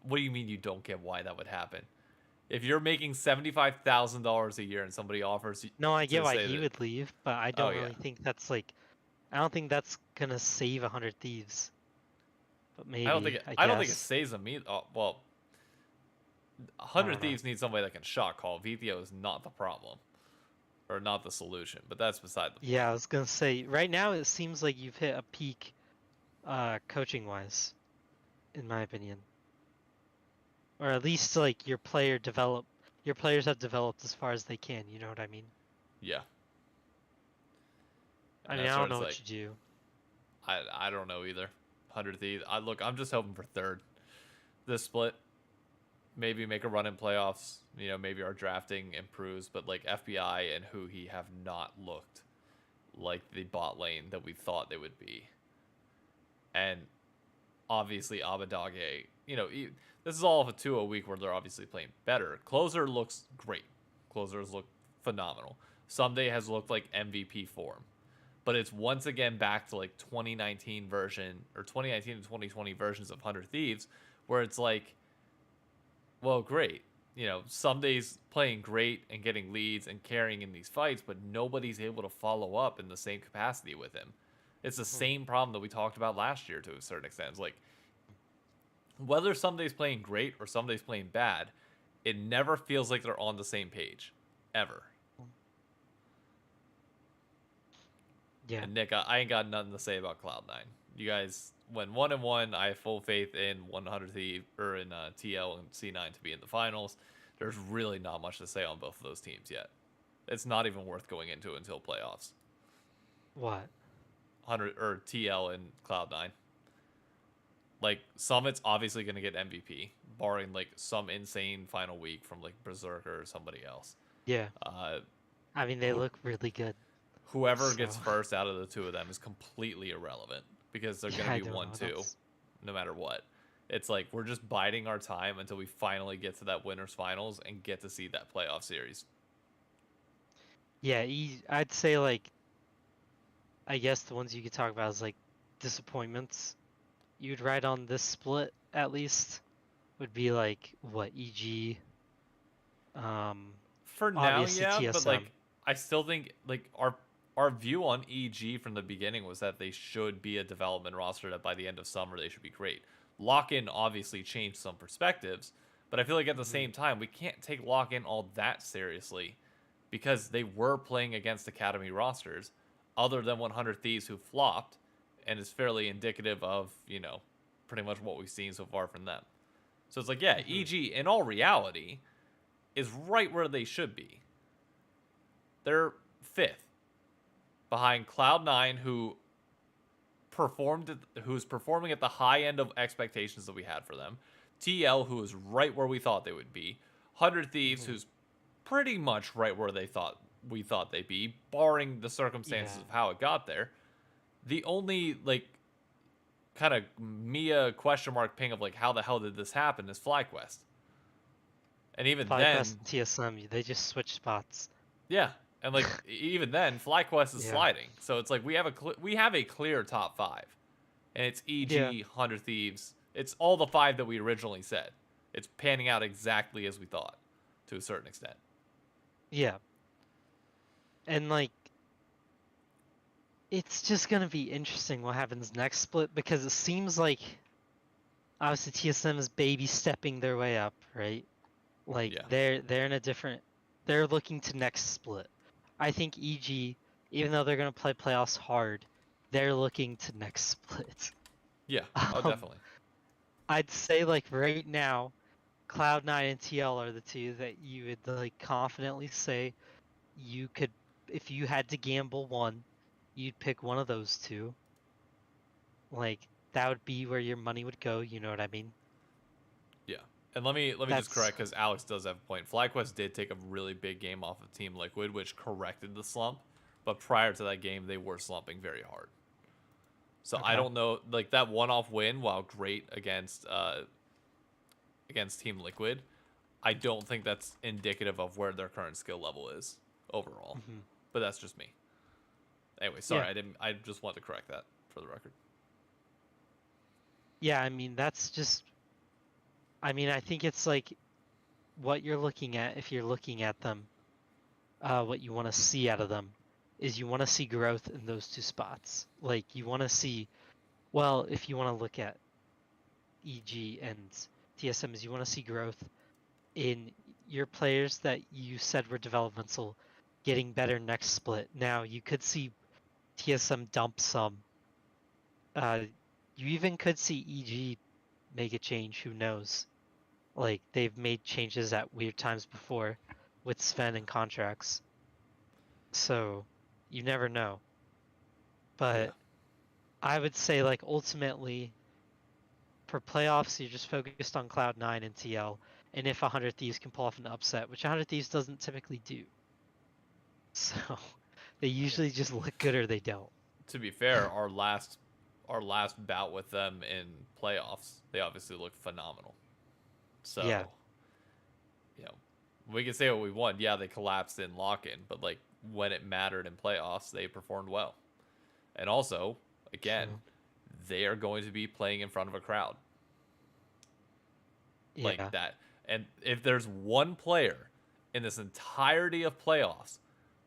What do you mean you don't get why that would happen? If you're making $75,000 a year and somebody offers No, I get to why say he that, would leave, but I oh don't yeah, really think that's like, I don't think that's gonna save 100 Thieves. But maybe, I I don't think it guess. saves them either. Oh, well, I 100 don't know. Thieves needs somebody that can shot call. Vithio is not the problem, or not the solution. But that's beside the point. Yeah, I was gonna say, right now it seems like you've hit a peak, coaching wise, in my opinion. Or at least like your players have developed as far as they can, you know what I mean? Yeah, I and mean, that's I where don't know it's what like, you do. I don't know either. 100 Thieves. I'm just hoping for third. This split, maybe make a run in playoffs. You know, maybe our drafting improves, but like FBI and Huhi have not looked like the bot lane that we thought they would be. And obviously Abadage, you know, this is all of a 2 a week where they're obviously playing better. Closer looks great. Closers look phenomenal. Someday has looked like MVP form. But it's once again back to like 2019 version or 2019 and 2020 versions of 100 Thieves where it's like, well, great. You know, Someday's playing great and getting leads and carrying in these fights, but nobody's able to follow up in the same capacity with him. It's the Mhm. same problem that we talked about last year to a certain extent. It's like, whether Someday's playing great or Someday's playing bad, it never feels like they're on the same page. Ever. Yeah. And Nick, I ain't got nothing to say about Cloud9. You guys went 1-1. I have full faith in 100 or in TL and C9 to be in the finals. There's really not much to say on both of those teams yet. It's not even worth going into until playoffs. What? 100 or TL and Cloud9. Like Summit's obviously going to get MVP, barring like some insane final week from like Berserker or somebody else. Yeah. Uh, I mean, they who, look really good. whoever So, gets first out of the two of them is completely irrelevant because they're yeah, going to I be don't know what 1-2 else. no matter what. It's like we're just biding our time until we finally get to that winners finals and get to see that playoff series. Yeah, I'd say like, I guess the ones you could talk about is like disappointments. You'd write on this split at least would be like what, EG, um, For now, obviously yeah, but TSM. like I still think like our our view on EG from the beginning was that they should be a development roster, that by the end of summer they should be great. Lock-in obviously changed some perspectives, but I feel like at the same time we can't take Lock-in all that seriously because they were playing against academy rosters other than 100 Thieves who flopped, and is fairly indicative of, pretty much what we've seen so far from them. So it's like, yeah, EG in all reality is right where they should be. They're 5th behind Cloud9, who's performing at the high end of expectations that we had for them. TL, who is right where we thought they would be. 100 Thieves, who's pretty much right where we thought they'd be, barring the circumstances of how it got there. The only kind of Mia question mark ping of how the hell did this happen is FlyQuest. And even then, FlyQuest and TSM, they just switch spots. Yeah, and even then, FlyQuest is sliding. So it's like we have a clear top 5, and it's EG, 100 Thieves. It's all the 5 that we originally said. It's panning out exactly as we thought, to a certain extent. Yeah. And it's just gonna be interesting what happens next split, because it seems like obviously TSM is baby stepping their way up, right? They're in a different. They're looking to next split. I think EG, even though they're gonna play playoffs hard, they're looking to next split. Yeah, definitely. I'd say right now, Cloud9 and TL are the 2 that you would confidently say you could, if you had to gamble one, you'd pick one of those 2. That would be where your money would go, you know what I mean? Yeah. And let me just correct, because Alex does have a point. FlyQuest did take a really big game off of Team Liquid, which corrected the slump. But prior to that game, they were slumping very hard. So I don't know, that one-off win, while great against Team Liquid, I don't think that's indicative of where their current skill level is overall. But that's just me. Anyway, sorry, I just want to correct that for the record. Yeah, I mean, that's just. I mean, I think it's what you're looking at, if you're looking at them, what you want to see out of them is you want to see growth in those 2 spots. You want to see, well, if you want to look at EG and TSM, is you want to see growth in your players that you said were developmental getting better next split. Now, you could see TSM dump some. You even could see EG make a change, who knows? They've made changes at weird times before with Sven and contracts. So, you never know. But I would say ultimately for playoffs, you're just focused on Cloud9 and TL, and if 100 Thieves can pull off an upset, which 100 Thieves doesn't typically do. So, they usually just look good or they don't. To be fair, our last bout with them in playoffs, they obviously looked phenomenal. So, we can say what we want. Yeah, they collapsed in lock-in, but when it mattered in playoffs, they performed well. And also, again, they are going to be playing in front of a crowd. Like that. And if there's one player in this entirety of playoffs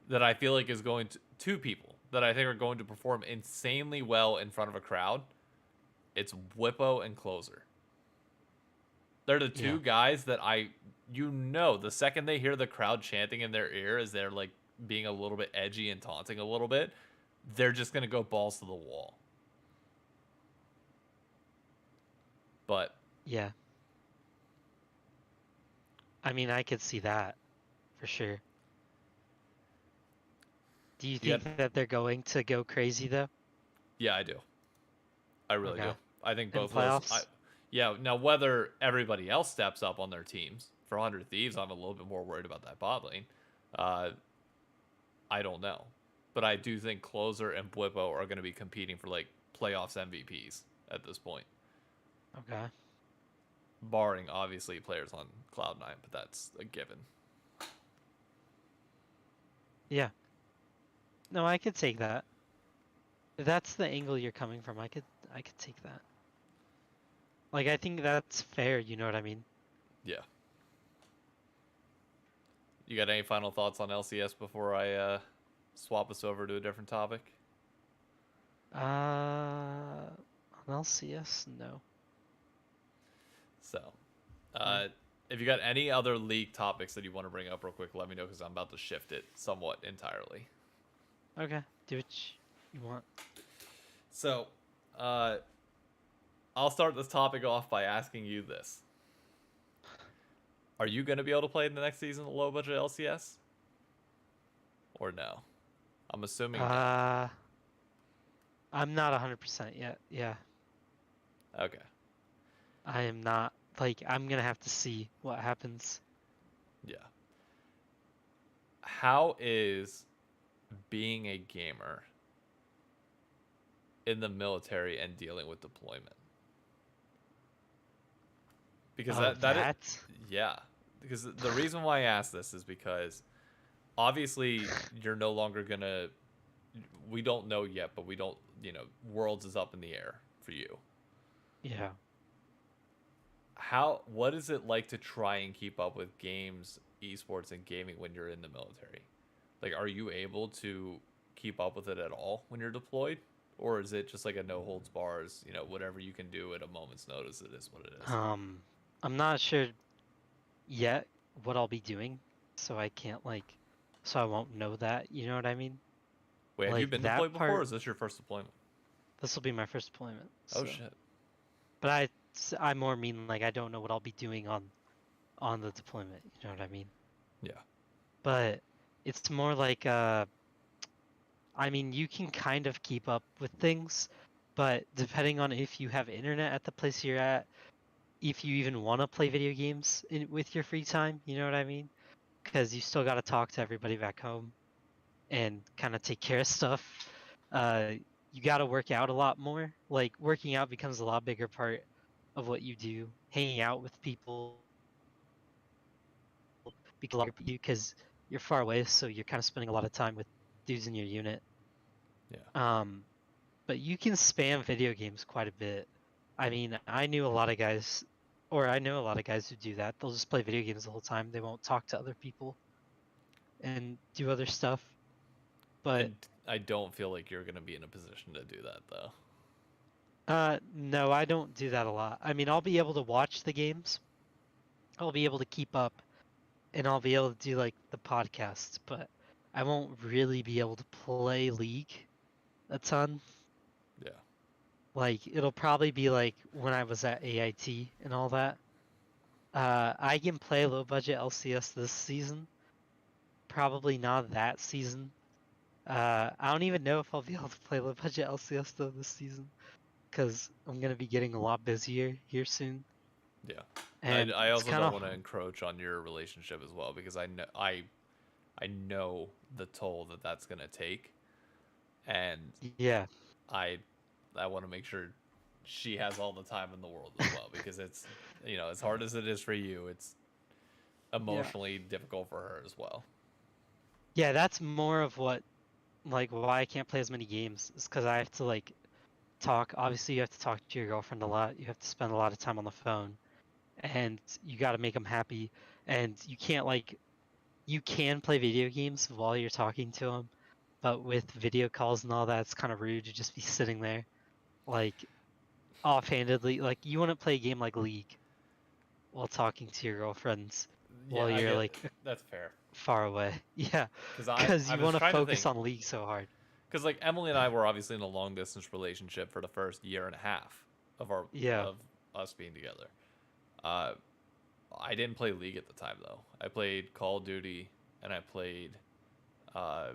that I feel like is going to, 2 people that I think are going to perform insanely well in front of a crowd, it's Whippo and Closer. They're the 2 guys that the second they hear the crowd chanting in their ear as they're being a little bit edgy and taunting a little bit, they're just going to go balls to the wall. But yeah. I mean, I could see that for sure. Do you think that they're going to go crazy though? Yeah, I do. I really do. I think both playoffs? of those. Now whether everybody else steps up on their teams for 100 Thieves, I'm a little bit more worried about that bot lane. I don't know, but I do think Closer and Blippo are going to be competing for playoffs MVPs at this point. Okay. Barring obviously players on Cloud9, but that's a given. Yeah. No, I could take that. If that's the angle you're coming from, I could take that. I think that's fair, you know what I mean? Yeah. You got any final thoughts on LCS before I swap us over to a different topic? On LCS, no. So, if you got any other league topics that you want to bring up real quick, let me know because I'm about to shift it somewhat entirely. Okay, do what you want. So, I'll start this topic off by asking you this. Are you going to be able to play in the next season of low budget LCS? Or no? I'm assuming no. I'm not 100% yet. Yeah, Okay. I am not. Like, I'm gonna have to see what happens. Yeah. How is being a gamer in the military and dealing with deployment? Because yeah. Because the reason why I ask this is because obviously you're no longer gonna. We don't know yet, but we don't. Worlds is up in the air for you. Yeah. What is it like to try and keep up with games, esports, and gaming when you're in the military? Like, are you able to keep up with it at all when you're deployed? Or is it just like a no holds bars, whatever you can do at a moment's notice, it is what it is? I'm not sure yet what I'll be doing, so I can't so I won't know that. You know what I mean? Wait, have you Like been that deployed before, or part. is this your first deployment? This will be my first deployment. Oh, So, shit. but I more mean like I don't know what I'll be doing on the deployment. You know what I mean? Yeah. But it's more like I mean, you can kind of keep up with things, but depending on if you have internet at the place you're at, if you even want to play video games with your free time, you know what I mean? Because you still got to talk to everybody back home and kind of take care of stuff. Uh, you got to work out a lot more. Like, working out becomes a lot bigger part of what you do. Hanging out with people because you're far away, so you're kind of spending a lot of time with dudes in your unit. Yeah. But you can spam video games quite a bit. I mean, I know a lot of guys who do that. They'll just play video games the whole time. They won't talk to other people and do other stuff. But I don't feel like you're going to be in a position to do that, though. no, I don't do that a lot. I mean, I'll be able to watch the games. I'll be able to keep up, and I'll be able to do like the podcasts, but I won't really be able to play League a ton. Yeah. Like, it'll probably be like when I was at AIT and all that. I can play low budget LCS this season. Probably not that season. I don't even know if I'll be able to play low budget LCS though this season, because I'm gonna be getting a lot busier here soon. Yeah. And I it's also kind don't of want to encroach on your relationship as well because I know the toll that that's going to take, and yeah, I want to make sure she has all the time in the world as well because it's as hard as it is for you, it's emotionally difficult for her as well. yeah. That's more of what why I can't play as many games is because I have to talk. Obviously, you have to talk to your girlfriend a lot. You have to spend a lot of time on the phone, and you got to make them happy. And you can't you can play video games while you're talking to them, but with video calls and all that, it's kind of rude to just be sitting there, like offhandedly. Like, you wouldn't play a game like League while talking to your girlfriends Yeah, while I you're get that's fair far away. Yeah, because because I you was want to trying to focus think on League so hard. because like Emily and I were obviously in a long distance relationship for the first year and a half Yeah, of us being together. I didn't play League at the time though. I played Call of Duty and I played uh,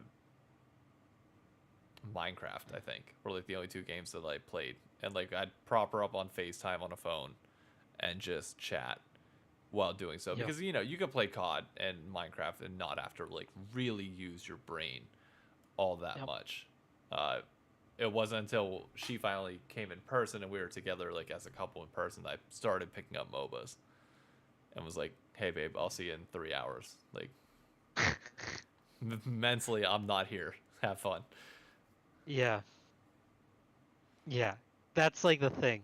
Minecraft. I think were like the only two games that I played, and like I'd prop her up on FaceTime on a phone and just chat while doing so yep, because you can play COD and Minecraft and not have to like really use your brain all that yep. much. Uh, it wasn't until she finally came in person and we were together like as a couple in person that I started picking up MOBAs and was like, "Hey babe, I'll see you in 3 hours." Like mentally, I'm not here. Have fun. Yeah, yeah. That's the thing.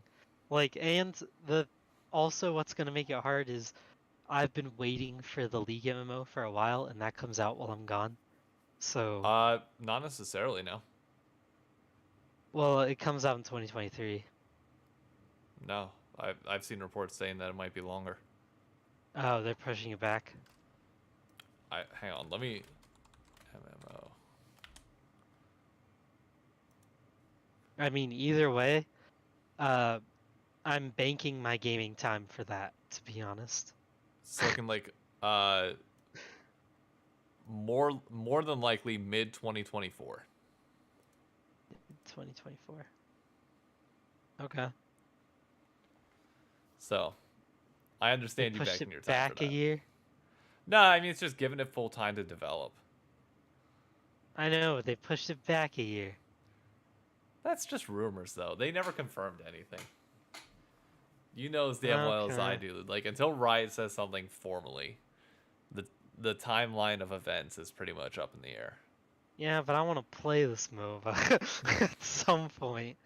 And the also what's gonna make it hard is I've been waiting for the League MMO for a while, and that comes out while I'm gone. So, Not necessarily, no. well, it comes out in 2023. No, I've seen reports saying that it might be longer. Oh, they're pushing it back. Hang on, let me MMO. I mean, either way, uh, I'm banking my gaming time for that, to be honest. It's looking like more than likely mid 2024. 2024. Okay. So, I They understand you pushed it banking your time for back a that. year. No, I mean it's just giving it full time to develop. I know, they pushed it back a year. That's just rumors though. They never confirmed anything. You know as damn well as I Okay. do. Like until Riot says something formally, the the timeline of events is pretty much up in the air. Yeah, but I want to play this MOBA at some point.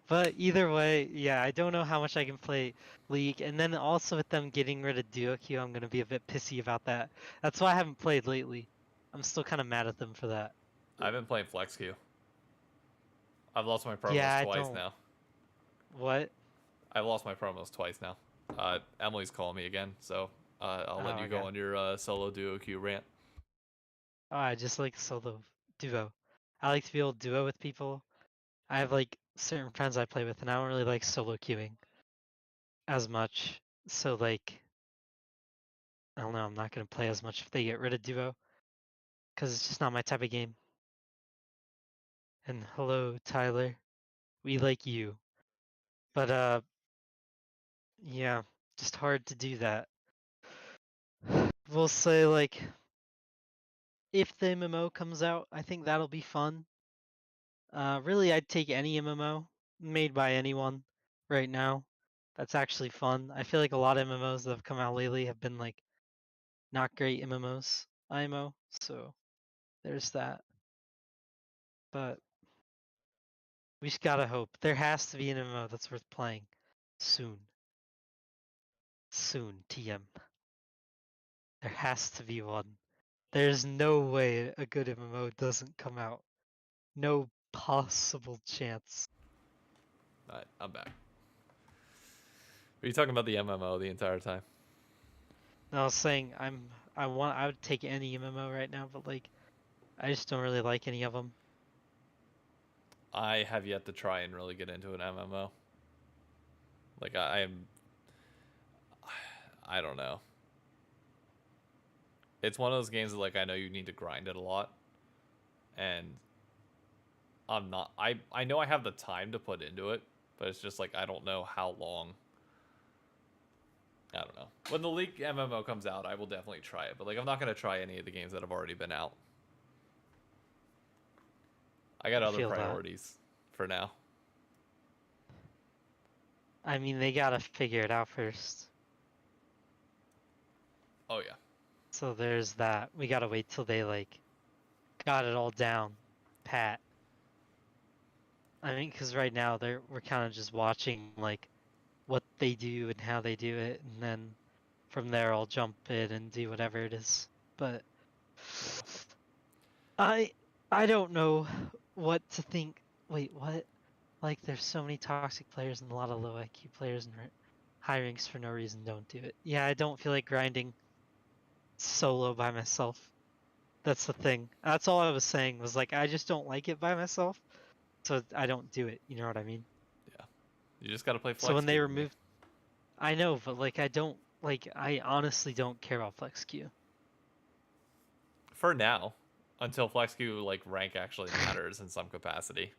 But either way, yeah, I don't know how much I can play League. And then also with them getting rid of duo queue, I'm gonna be a bit pissy about that. That's why I haven't played lately. I'm still kind of mad at them for that. I've been playing Flex Queue. I've lost my Yeah, promos I twice don't. now. What? I've lost my promos twice now. Emily's calling me again, so I'll let Oh, you go okay. on your solo duo queue rant. Oh, I just like solo duo. I like to be able to duo with people. I have like certain friends I play with, and I don't really like solo queuing as much. So like, I don't know. I'm not gonna play as much if they get rid of duo, because it's just not my type of game. And hello, Tyler. We like you. But yeah, just hard to do that. We'll say like if the MMO comes out, I think that'll be fun. Really, I'd take any MMO made by anyone right now. That's actually fun. I feel like a lot of MMOs that have come out lately have been like not great MMOs, IMO. So there's that. But we just gotta hope. There has to be an MMO that's worth playing soon. Soon, TM. There has to be one. There's no way a good MMO doesn't come out. No possible chance. Alright, I'm back. Are you talking about the MMO the entire time? No, I was saying I would take any MMO right now, but like I just don't really like any of them. I have yet to try and really get into an MMO. Like I don't know. It's one of those games that like I know you need to grind it a lot, and I'm not. I know I have the time to put into it, but it's just like I don't know how long. I don't know. When the League MMO comes out, I will definitely try it, but like I'm not gonna try any of the games that have already been out. I got I other feel that. priorities for now. I mean, they gotta figure it out first. Oh yeah. So there's that. We gotta wait till they like got it all down, pat. I mean, because right now we're kind of just watching like what they do and how they do it, and then from there I'll jump in and do whatever it is. But Yeah. I I don't know what to think. Wait, what? Like, there's so many toxic players and a lot of low IQ players and high ranks for no reason don't do it. Yeah, I don't feel like grinding solo by myself. That's the thing. That's all I was saying was like I just don't like it by myself, so I don't do it. You know what I mean? Yeah. You just gotta play So flex when they queue with me. removed, I know, but like I don't like I honestly don't care about flex queue. For now, until flex queue like rank actually matters in some capacity.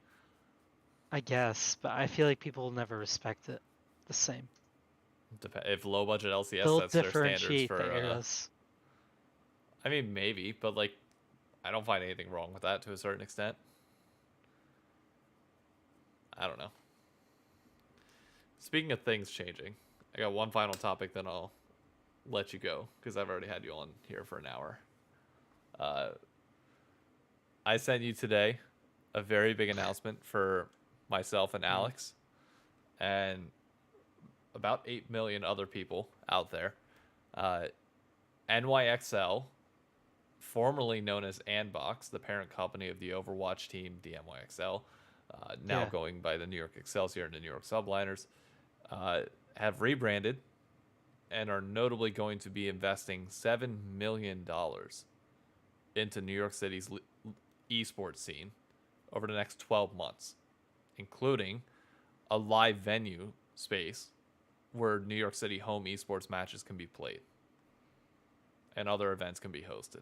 I guess, but I feel like people will never respect it the same. If low budget LCS They'll sets their standards differentiate the for eras. I mean maybe, but like I don't find anything wrong with that to a certain extent. I don't know. Speaking of things changing, I got one final topic, then I'll let you go because I've already had you on here for an hour. Uh, I sent you today a very big announcement for myself and Mm. Alex and about 8 million other people out there. Uh, NYXL formerly known as Andbox, the parent company of the Overwatch team, the NYXL, now Yeah. going by the New York Excelsior and the New York Subliners, have rebranded and are notably going to be investing $7 million into New York City's esports scene over the next 12 months, including a live venue space where New York City home esports matches can be played and other events can be hosted.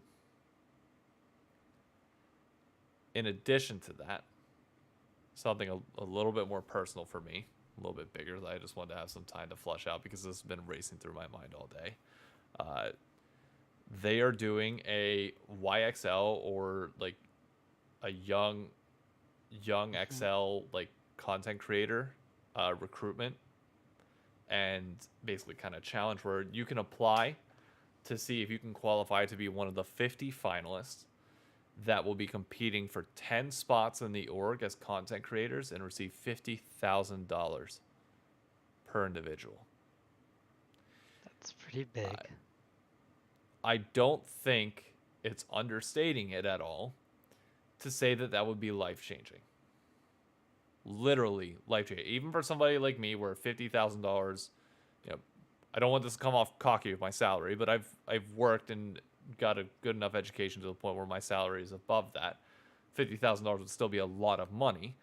In addition to that, something a little bit more personal for me, a little bit bigger that I just wanted to have some time to flush out because this has been racing through my mind all day. They are doing a YXL, or like a young XL like content creator recruitment and basically kind of challenge where you can apply to see if you can qualify to be one of the 50 finalists that will be competing for 10 spots in the org as content creators and receive $50,000 per individual. That's pretty big. I don't think it's understating it at all to say that that would be life-changing. Literally life-changing. Even for somebody like me, where $50,000, I don't want this to come off cocky with my salary, but I've worked and got a good enough education to the point where my salary is above that. $50,000 would still be a lot of money,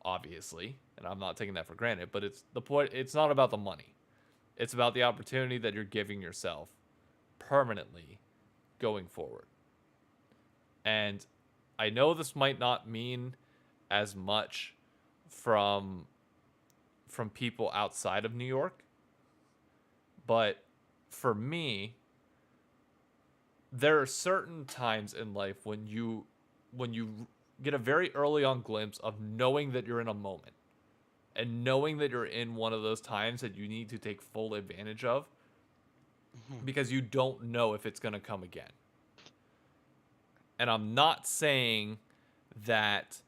obviously, and I'm not taking that for granted. But it's the point. It's not about the money. It's about the opportunity that you're giving yourself permanently going forward. And I know this might not mean as much from people outside of New York, but for me, there are certain times in life when you get a very early on glimpse of knowing that you're in a moment and knowing that you're in one of those times that you need to take full advantage of because you don't know if it's going to come again. And I'm not saying that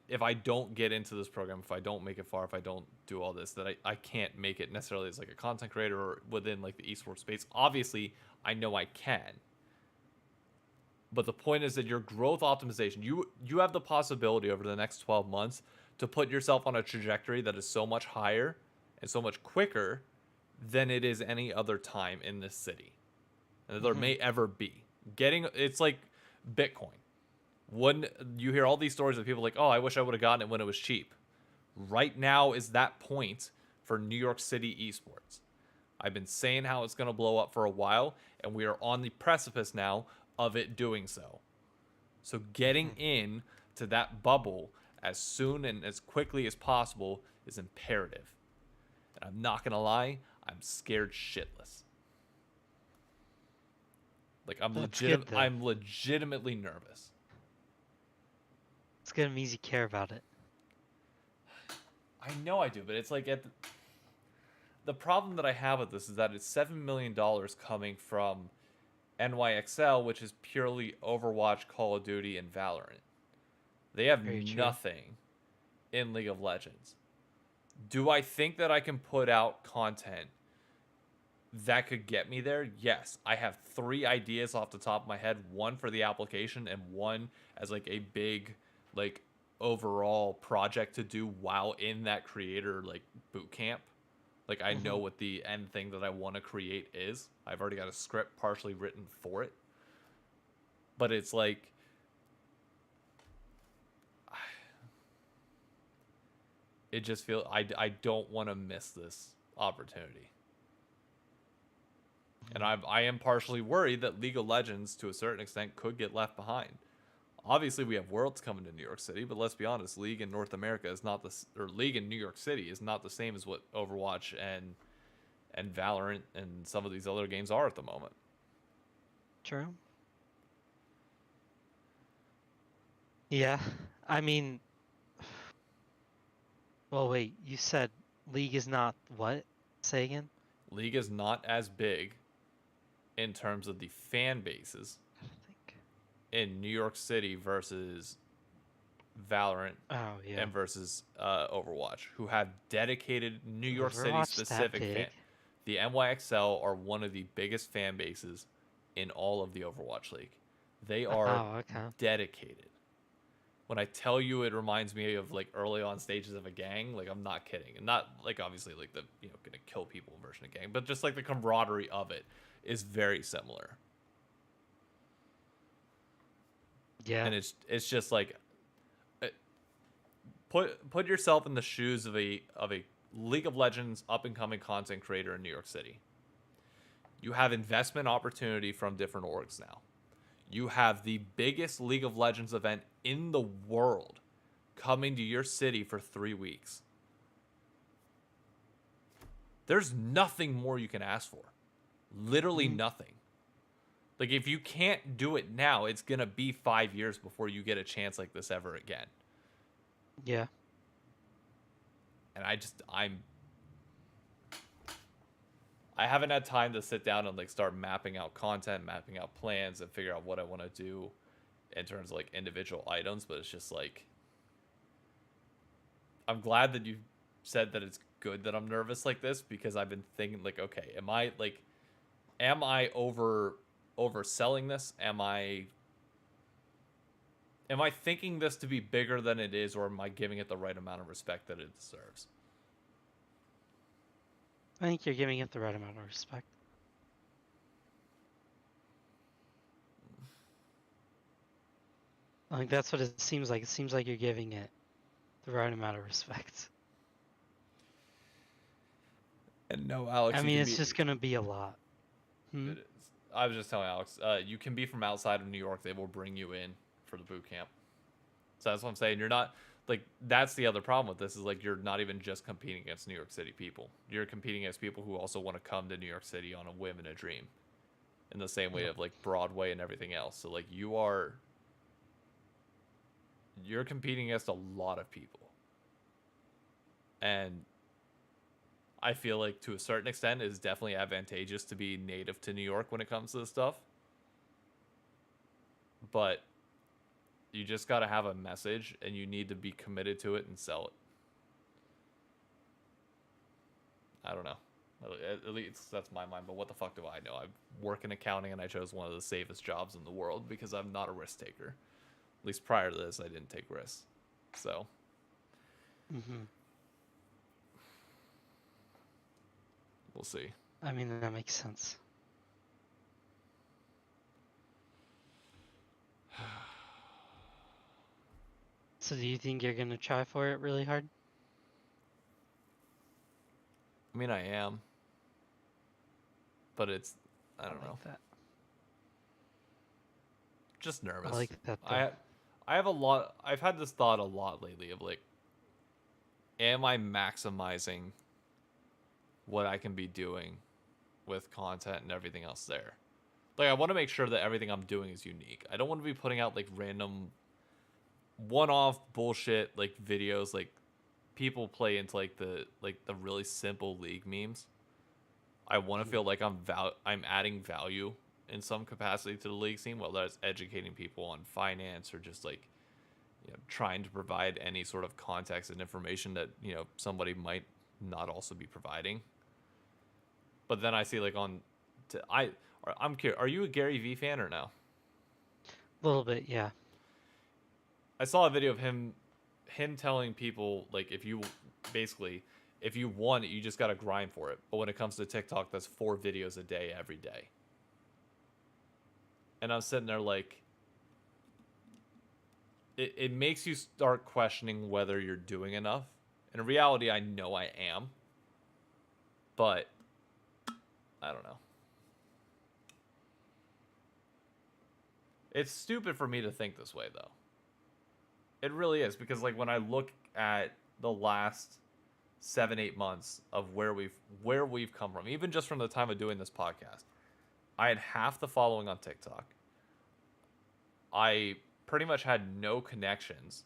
if I don't get into this program, if I don't make it far, if I don't do all this, that I can't make it necessarily as like a content creator or within like the esports space. Obviously, I know I can. But the point is that your growth optimization, you have the possibility over the next 12 months to put yourself on a trajectory that is so much higher and so much quicker than it is any other time in this city. And there may ever be. It's like Bitcoin. When you hear all these stories of people like, oh, I wish I would have gotten it when it was cheap. Right now is that point for New York City esports. I've been saying how it's going to blow up for a while, and we are on the precipice now of it doing so. So getting in to that bubble as soon and as quickly as possible is imperative. And I'm not going to lie, I'm scared shitless. Like I'm legitimately nervous. It's gonna mean you care about it. I know I do, but it's like the problem that I have with this is that it's $7 million coming from NYXL, which is purely Overwatch, Call of Duty, and Valorant. They have nothing in League of Legends. Do I think that I can put out content that could get me there? Yes. I have 3 ideas off the top of my head. One for the application and one as like a big like overall project to do while in that creator like boot camp. Like I know what the end thing that I want to create is. I've already got a script partially written for it. But it's like it just feels I don't want to miss this opportunity. And I am partially worried that League of Legends to a certain extent could get left behind. Obviously, we have Worlds coming to New York City, but let's be honest, League in North America is not League in New York City is not the same as what Overwatch and Valorant and some of these other games are at the moment. True. Yeah, I mean, well, wait, you said League is not what? Say again? League is not as big in terms of the fan bases in New York City versus Valorant and versus Overwatch, who have dedicated New York City specific fans. The NYXL are one of the biggest fan bases in all of the Overwatch League. They are Oh, okay. dedicated. When I tell you it reminds me of like early on stages of a gang, like I'm not kidding. And not like obviously like the, you know, gonna kill people version of gang, but just like the camaraderie of it is very similar. Yeah. And it's just like put yourself in the shoes of a League of Legends up and coming content creator in New York City. You have investment opportunity from different orgs now. You have the biggest League of Legends event in the world coming to your city for 3 weeks. There's nothing more you can ask for. Literally nothing. Like, if you can't do it now, it's going to be 5 years before you get a chance like this ever again. Yeah. And I haven't had time to sit down and like start mapping out content, mapping out plans, and figure out what I want to do in terms of like individual items. But it's just like, I'm glad that you said that it's good that I'm nervous like this, because I've been thinking like, okay, am I overselling this? Am I thinking this to be bigger than it is, or am I giving it the right amount of respect that it deserves? I think you're giving it the right amount of respect. I think that's what it seems like. It seems like you're giving it the right amount of respect. And no, Alex, I mean, it's just gonna be a lot. It is. I was just telling Alex, you can be from outside of New York. They will bring you in for the boot camp. So that's what I'm saying. You're not like, that's the other problem with this, is like, you're not even just competing against New York City people. You're competing against people who also want to come to New York City on a whim and a dream, in the same way of like Broadway and everything else. So like, you're competing against a lot of people. And I feel like to a certain extent it is definitely advantageous to be native to New York when it comes to this stuff. But you just got to have a message, and you need to be committed to it and sell it. I don't know. At least that's my mind, but what the fuck do I know? I work in accounting, and I chose one of the safest jobs in the world because I'm not a risk taker. At least prior to this, I didn't take risks. So. We'll see. I mean, that makes sense. So do you think you're gonna try for it really hard? I mean, I am. But it's, I don't know. That. Just nervous. I like that though. I have a lot, I've had this thought a lot lately of like, am I maximizing what I can be doing with content and everything else there? Like, I want to make sure that everything I'm doing is unique. I don't want to be putting out like random one-off bullshit like videos, like people play into like the really simple League memes. I want to feel like I'm adding value in some capacity to the League scene, whether that's educating people on finance or just like, you know, trying to provide any sort of context and information that, you know, somebody might not also be providing. But then I see like I'm curious, are you a Gary Vee fan or no? A little bit, yeah. I saw a video of him telling people like, if you want it, you just got to grind for it. But when it comes to TikTok, that's 4 videos a day every day. And I'm sitting there like, it makes you start questioning whether you're doing enough. And in reality, I know I am. But I don't know. It's stupid for me to think this way, though. It really is, because like, when I look at the last 7-8 months of where we've come from, even just from the time of doing this podcast, I had half the following on TikTok. I pretty much had no connections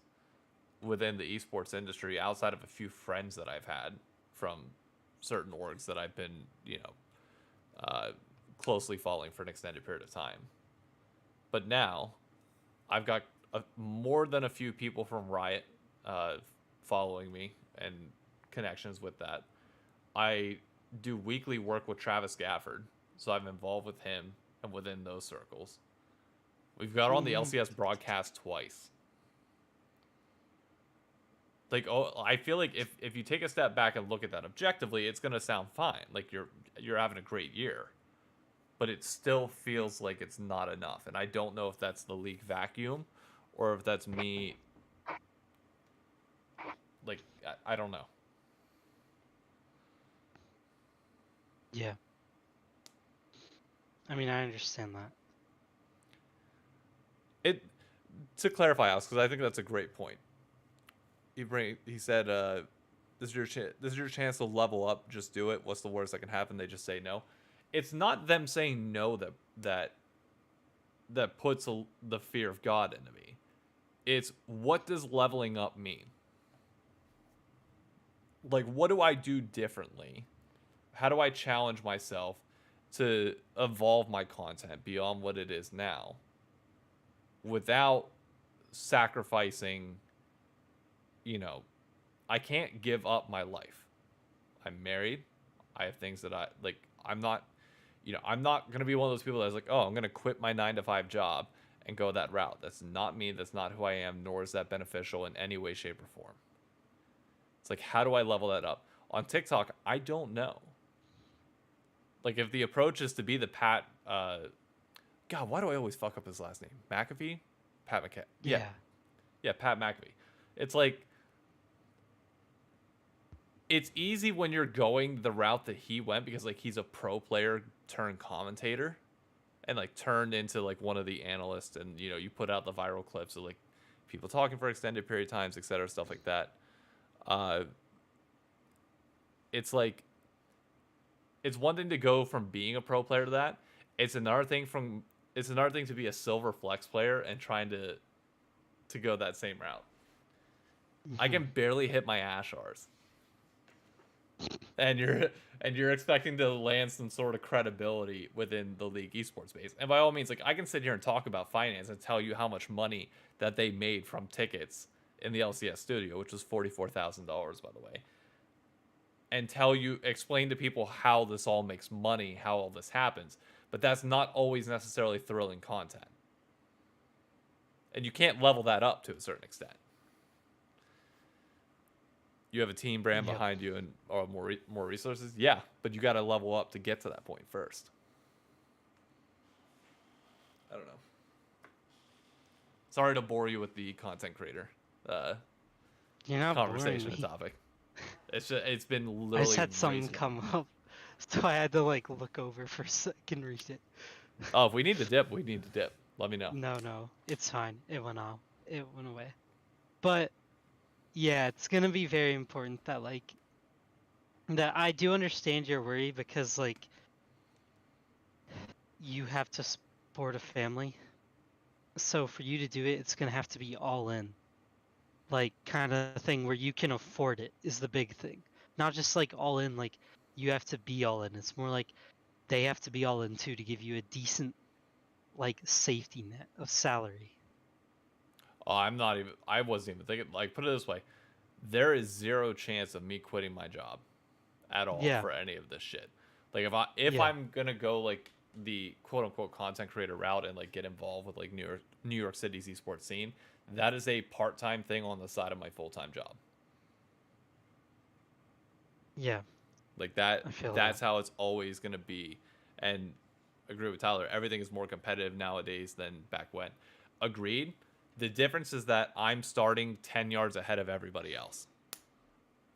within the esports industry outside of a few friends that I've had from certain orgs that I've been, you know, closely following for an extended period of time. But now I've got more than a few people from Riot following me and connections with that. I do weekly work with Travis Gafford, so I'm involved with him and within those circles. We've got her on the LCS broadcast twice. Like, oh, I feel like if you take a step back and look at that objectively, it's gonna sound fine. Like you're having a great year, but it still feels like it's not enough. And I don't know if that's the league vacuum, or if that's me. Like I don't know. Yeah. I mean, I understand that. It to clarify, Alex, because I think that's a great point. He said, "This is your chance to level up. Just do it. What's the worst that can happen? They just say no." It's not them saying no that puts the fear of God into me. It's what does leveling up mean? Like, what do I do differently? How do I challenge myself to evolve my content beyond what it is now without sacrificing, I can't give up my life. I'm married. I have things that I like. I'm not going to be one of those people that's like, oh, I'm going to quit my 9 to 5 job and go that route. That's not me. That's not who I am, nor is that beneficial in any way, shape, or form. It's like, how do I level that up? On TikTok, I don't know. Like, if the approach is to be the Pat, God, why do I always fuck up his last name? McAfee? Pat McAfee. Yeah. Yeah, Pat McAfee. It's like, it's easy when you're going the route that he went because, like, he's a pro player turned commentator and, like, turned into, like, one of the analysts and, you put out the viral clips of, like, people talking for extended period of times, etc., stuff like that. It's like, it's one thing to go from being a pro player to that. It's another thing to be a silver flex player and trying to go that same route. I can barely hit my Ashars. And you're expecting to land some sort of credibility within the league esports space. And by all means, like, I can sit here and talk about finance and tell you how much money that they made from tickets in the LCS studio, which was $44,000, by the way. And explain to people how this all makes money, how all this happens. But that's not always necessarily thrilling content. And you can't level that up to a certain extent. You have a team brand behind you and or more resources, yeah, but you got to level up to get to that point first. I don't know. Sorry to bore you with the content creator conversation and topic. It's been literally. I just had something come up, so I had to like look over for a second, read it. Oh, if we need to dip, we need to dip. Let me know. No, it's fine. It went off. It went away. But yeah, it's gonna be very important that that I do understand your worry because like you have to support a family. So for you to do it, it's gonna have to be all in. Like kind of thing where you can afford it is the big thing. Not just like all in, like you have to be all in. It's more like they have to be all in too to give you a decent like safety net of salary. Oh, I wasn't even thinking, like, put it this way. There is zero chance of me quitting my job at all for any of this shit. Like if I'm going to go like the quote unquote content creator route and like get involved with like New York City's esports scene, that is a part-time thing on the side of my full-time job. Yeah. Like that's how it's always going to be. And agree with Tyler, everything is more competitive nowadays than back when. Agreed. The difference is that I'm starting 10 yards ahead of everybody else.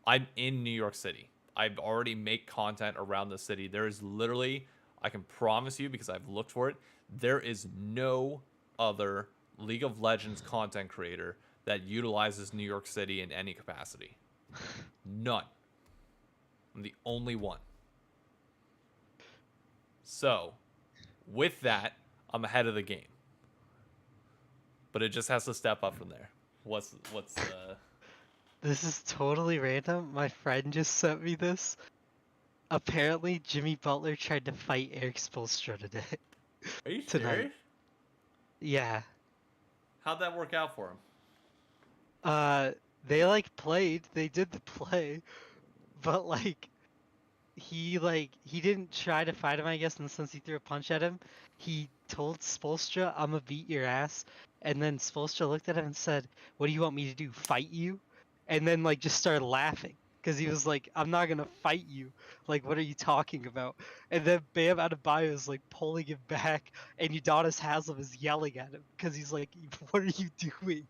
I'm in New York City. I've already make content around the city. There is literally, I can promise you because I've looked for it, there is no other League of Legends content creator that utilizes New York City in any capacity. None. I'm the only one. So, with that, I'm ahead of the game. But it just has to step up from there. What's This is totally random. My friend just sent me this. Apparently, Jimmy Butler tried to fight Eric Spoelstra today. Are you serious? Yeah. How'd that work out for him? They like played. They did the play, but like, he didn't try to fight him, I guess, in the sense he threw a punch at him. He told Spolstra, "I'm gonna beat your ass," and then Spolstra looked at him and said, "What do you want me to do? Fight you?" And then like just started laughing because he was like, "I'm not gonna fight you. Like, what are you talking about?" And then Bam Adebayo is like pulling him back, and Udonis Haslem is yelling at him because he's like, "What are you doing?"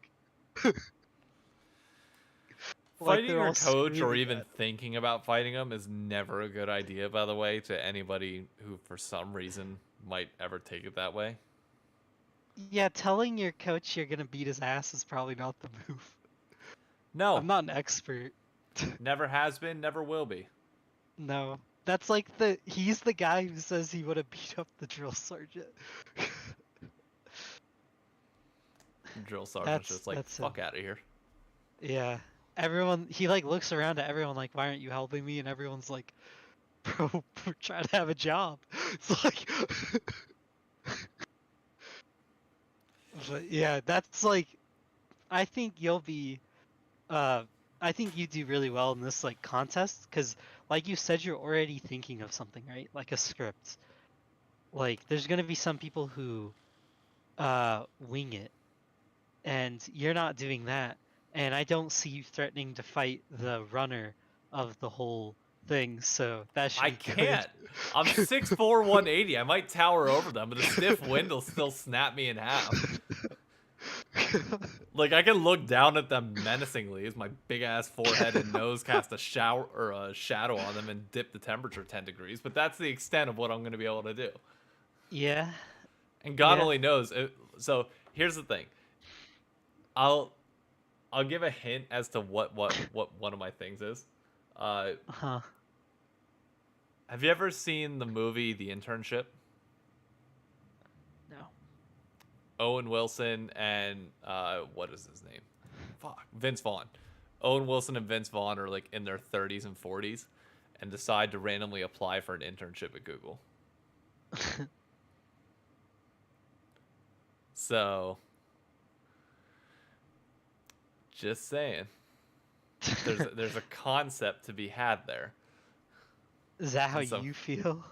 Like Fighting they're your all coach or screaming even at thinking about fighting him is never a good idea, by the way, to anybody who for some reason might ever take it that way. Yeah, telling your coach you're gonna beat his ass is probably not the move. No, I'm not an expert. never has been, never will be. No. That's like he's the guy who says he would have beat up the drill sergeant. Drill sergeant's That's just like, that's him. fuck out of here. Yeah. Everyone he like looks around at everyone like, why aren't you helping me? And everyone's like, bro, we're trying to have a job. It's like but yeah, that's like I think you'll be uh I think you do really well in this like contest because like you said you're already thinking of something, right? Like a script. Like there's gonna be some people who wing it and you're not doing that. And I don't see you threatening to fight the runner of the whole thing, so that should I be good. can't. I'm 6'4", 180. I might tower over them, but a stiff wind will still snap me in half. Like, I can look down at them menacingly as my big ass forehead and nose cast a shower or a shadow on them and dip the temperature 10 degrees, but that's the extent of what I'm going to be able to do. Yeah, And God yeah. only knows. So here's the thing. I'll give a hint as to what one of my things is. Uh, Huh. have you ever seen the movie The Internship? No. Owen Wilson and what is his name? Fuck, Vince Vaughn. Owen Wilson and Vince Vaughn are like in their 30s and 40s and decide to randomly apply for an internship at Google. So, just saying. There's a concept to be had there. Is that how And so, you feel?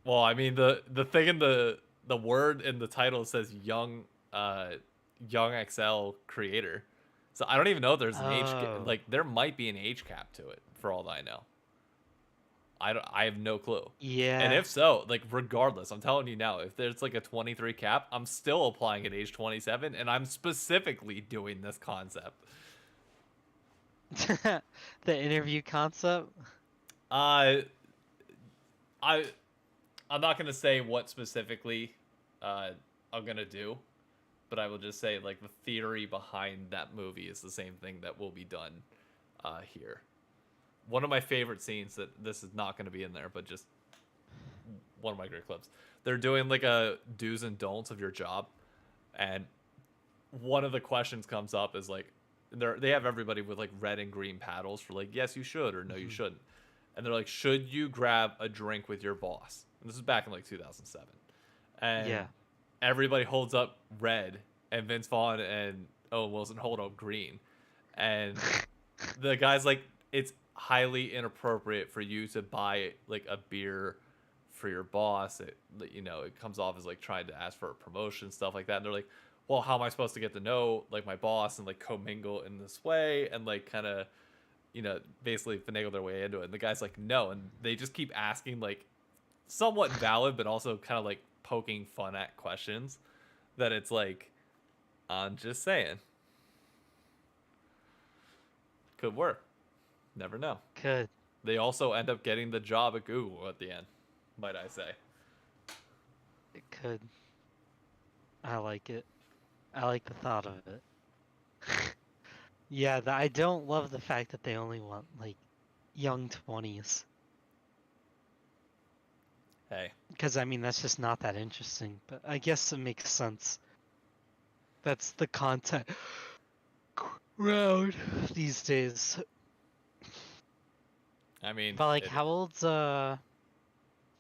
well, I mean the thing in the word in the title says young XL creator. So I don't even know if there's an age Oh. like there might be an age cap to it for all that I know. I have no clue. And Yeah. if so, like regardless, I'm telling you now, if there's like a 23 cap, I'm still applying at age 27 and I'm specifically doing this concept. The interview concept? Uh I I'm not going to say what specifically I'm going to do, but I will just say like the theory behind that movie is the same thing that will be done here. One of my favorite scenes that this is not going to be in there, but just one of my great clips. They're doing like a do's and don'ts of your job, and one of the questions comes up is like they have everybody with like red and green paddles for like yes you should or no you Mhm. shouldn't, and they're like should you grab a drink with your boss? And this is back in like 2007, and Yeah. everybody holds up red, and Vince Vaughn and Owen Wilson hold up green, and the guy's like it's highly inappropriate for you to buy like a beer for your boss. It comes off as like trying to ask for a promotion, stuff like that. And they're like, well, how am I supposed to get to know like my boss and like commingle in this way and like kind of basically finagle their way into it? And the guy's like, no, and they just keep asking like somewhat valid but also kind of like poking fun at questions that it's like I'm just saying could work. Never know. Good. They also end up getting the job at Google at the end, might I say. It could. I like it. I like the thought of it. Yeah, I don't love the fact that they only want like young 20s. Hey, Because I mean that's just not that interesting, but I guess it makes sense. That's the content crowd these days. I mean, But like how old's I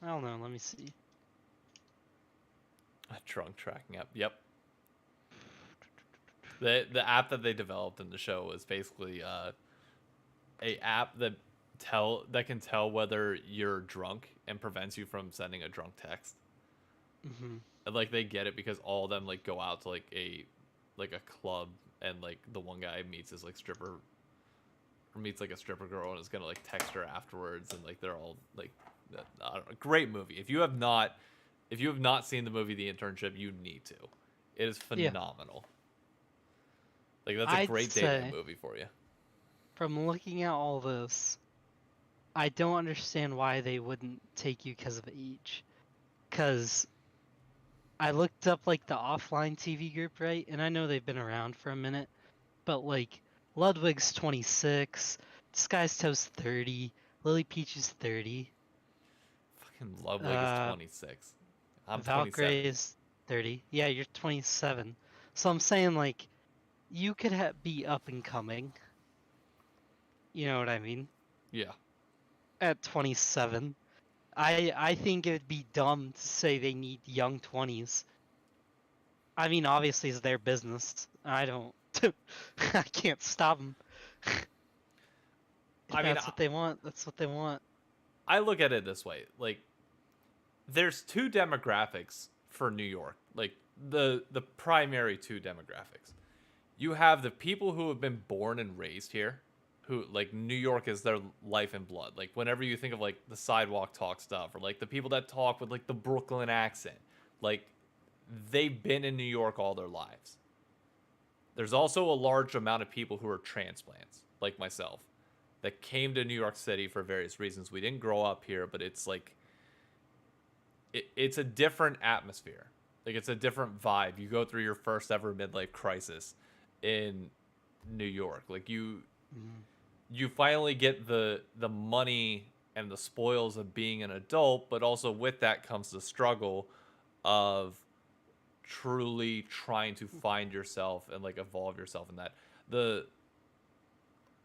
don't know, let me see. a trunk tracking app. Yep. The app that they developed in the show was basically a app that can tell whether you're drunk and prevents you from sending a drunk text. Mm-hmm. And like they get it because all of them like go out to like a club, and like the one guy meets his like stripper, or meets like a stripper girl, and is gonna like text her afterwards, and like they're all like, I don't know, great movie. If you have not seen the movie The Internship, you need to. It is Yeah. phenomenal. Like that's a I'd great dating say movie for you. from looking at all this, I don't understand why they wouldn't take you because of age. Because I looked up like the offline TV group, right? And I know they've been around for a minute, but like Ludwig's 26, Sky's Toast 30, Lily Peach is 30, Fucking Ludwig is uh, 26. I'm 27. Valkyrie is 30. Yeah, you're 27. So I'm saying like you could be up and coming. You know what I mean? Yeah. At 27. I think it'd be dumb to say they need young 20s. I mean, obviously it's their business. I don't. I can't stop them. If I mean, that's what they want, that's what they want. I look at it this way. Like, there's two demographics for New York. Like, the primary two demographics. You have the people who have been born and raised here, who like New York is their life and blood. Like whenever you think of like the sidewalk talk stuff, or like the people that talk with like the Brooklyn accent, like they've been in New York all their lives. There's also a large amount of people who are transplants, like myself, that came to New York City for various reasons. We didn't grow up here, but it's like it's a different atmosphere. Like it's a different vibe. You go through your first ever midlife crisis in New York. Like Mm. you finally get the money and the spoils of being an adult, but also with that comes the struggle of truly trying to find yourself and like evolve yourself in that. The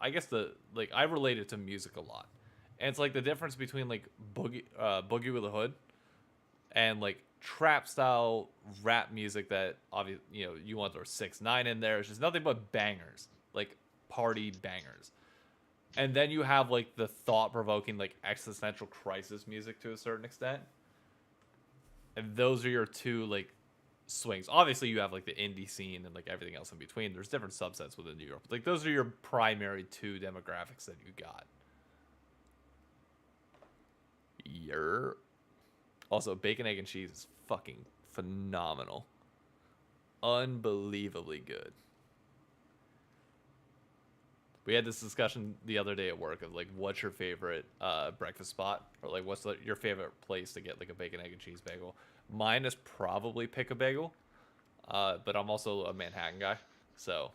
I guess the like I relate it to music a lot. And it's like the difference between like Boogie with a Hood and like trap style rap music that obviously, you know, you want to throw 6ix9ine in there. It's just nothing but bangers, like party bangers. And then you have like the thought provoking like existential crisis music to a certain extent. And those are your two like swings. Obviously you have like the indie scene and like everything else in between. There's different subsets within New York. But like those are your primary two demographics that you got. Yer. Also, bacon, egg, and cheese is fucking phenomenal. Unbelievably good. We had this discussion the other day at work of like, what's your favorite breakfast spot, or like, what's your favorite place to get like a bacon, egg, and cheese bagel? Mine is probably Pick a Bagel, but I'm also a Manhattan guy, so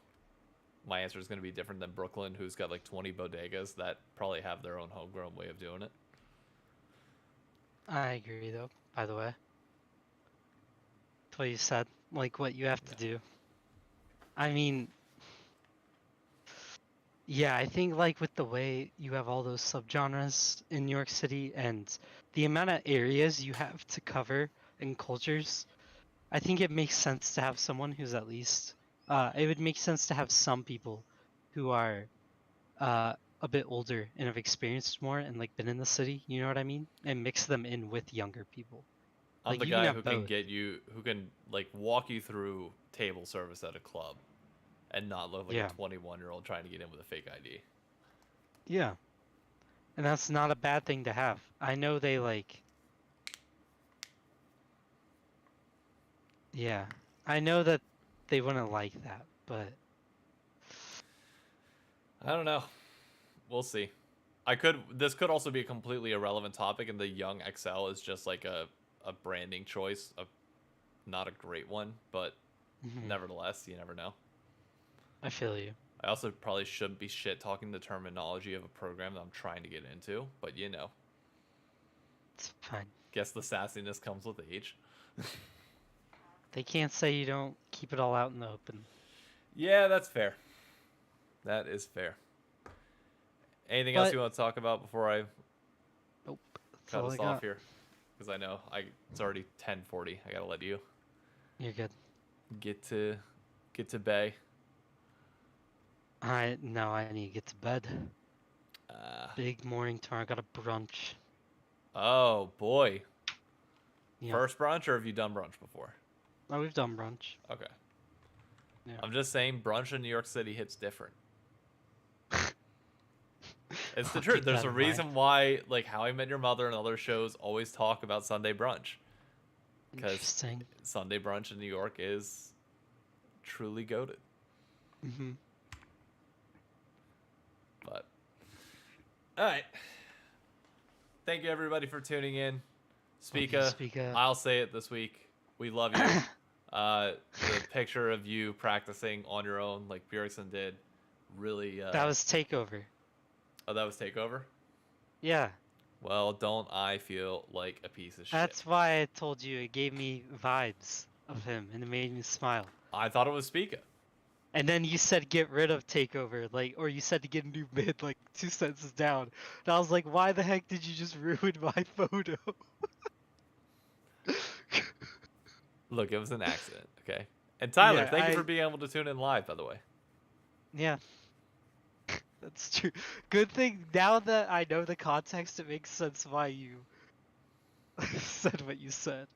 my answer is going to be different than Brooklyn, who's got like 20 bodegas that probably have their own homegrown way of doing it. I agree, though. By the way, what you said, like what you have to do. I mean, yeah, I think like with the way you have all those subgenres in New York City and the amount of areas you have to cover and cultures, I think it makes sense to have someone who's at least, it would make sense to have some people who are a bit older and have experienced more and like been in the city, you know what I mean? And mix them in with younger people. I'm Like the you can guy who have can both. get you, who can like walk you through table service at a club and not look like a Yeah. 21-year-old trying to get in with a fake ID. Yeah. And that's not a bad thing to have. I know they like, yeah. I know that they wouldn't like that, but I don't know. We'll see. This could also be a completely irrelevant topic, and the Young XL is just like a branding choice, not a great one, but mhm, nevertheless, you never know. I feel you. I also probably shouldn't be shit talking the terminology of a program that I'm trying to get into, but you know, It's fine. guess the sassiness comes with age. They can't say you don't keep it all out in the open. Yeah, that's fair. That is fair. Anything else But you want to talk about before I nope, that's cut all us I off got. here? Because I know it's already 10:40. I gotta let you You're good. get to bay. I need to get to bed. Big morning tomorrow. I got a brunch. Oh boy. Yeah. First brunch, or have you done brunch before? Oh, we've done brunch. Okay. Yeah. I'm just saying, brunch in New York City hits different. It's the I'll truth. keep There's that a in reason mind. why, like, How I Met Your Mother and other shows always talk about Sunday brunch, because Interesting. Sunday brunch in New York is truly goated. Mm-hmm. But all right, thank you everybody for tuning in. Speaka, Speaka. I'll say it this week. We love you. The picture of you practicing on your own, like Bjergsen did, really. That was takeover. Oh, that was takeover. Yeah. Well, don't I feel like a piece of shit? That's why I told you it gave me vibes of him and it made me smile. I thought it was Speaka. And then you said get rid of takeover, like, or you said to get a new mid, like 2 sentences down. And I was like, why the heck did you just ruin my photo? Look, it was an accident, okay? And Tyler, Yeah, thank you for being able to tune in live, by the way. Yeah. That's true. Good thing now that I know the context, it makes sense why you said what you said.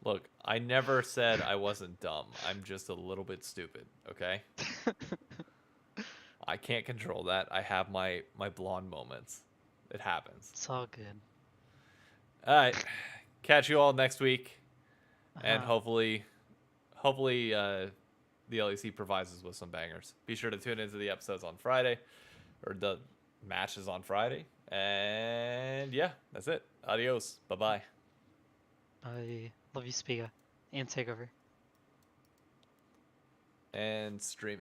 Look, I never said I wasn't dumb. I'm just a little bit stupid, okay? I can't control that. I have my blonde moments. It happens. It's all good. All right. Catch you all next week. And Uh-huh. hopefully the LEC provides us with some bangers. Be sure to tune into the episodes on Friday, or the matches on Friday. And yeah, that's it. Adios. Bye-bye. I love you, Spiga. And Takeover. And streaming.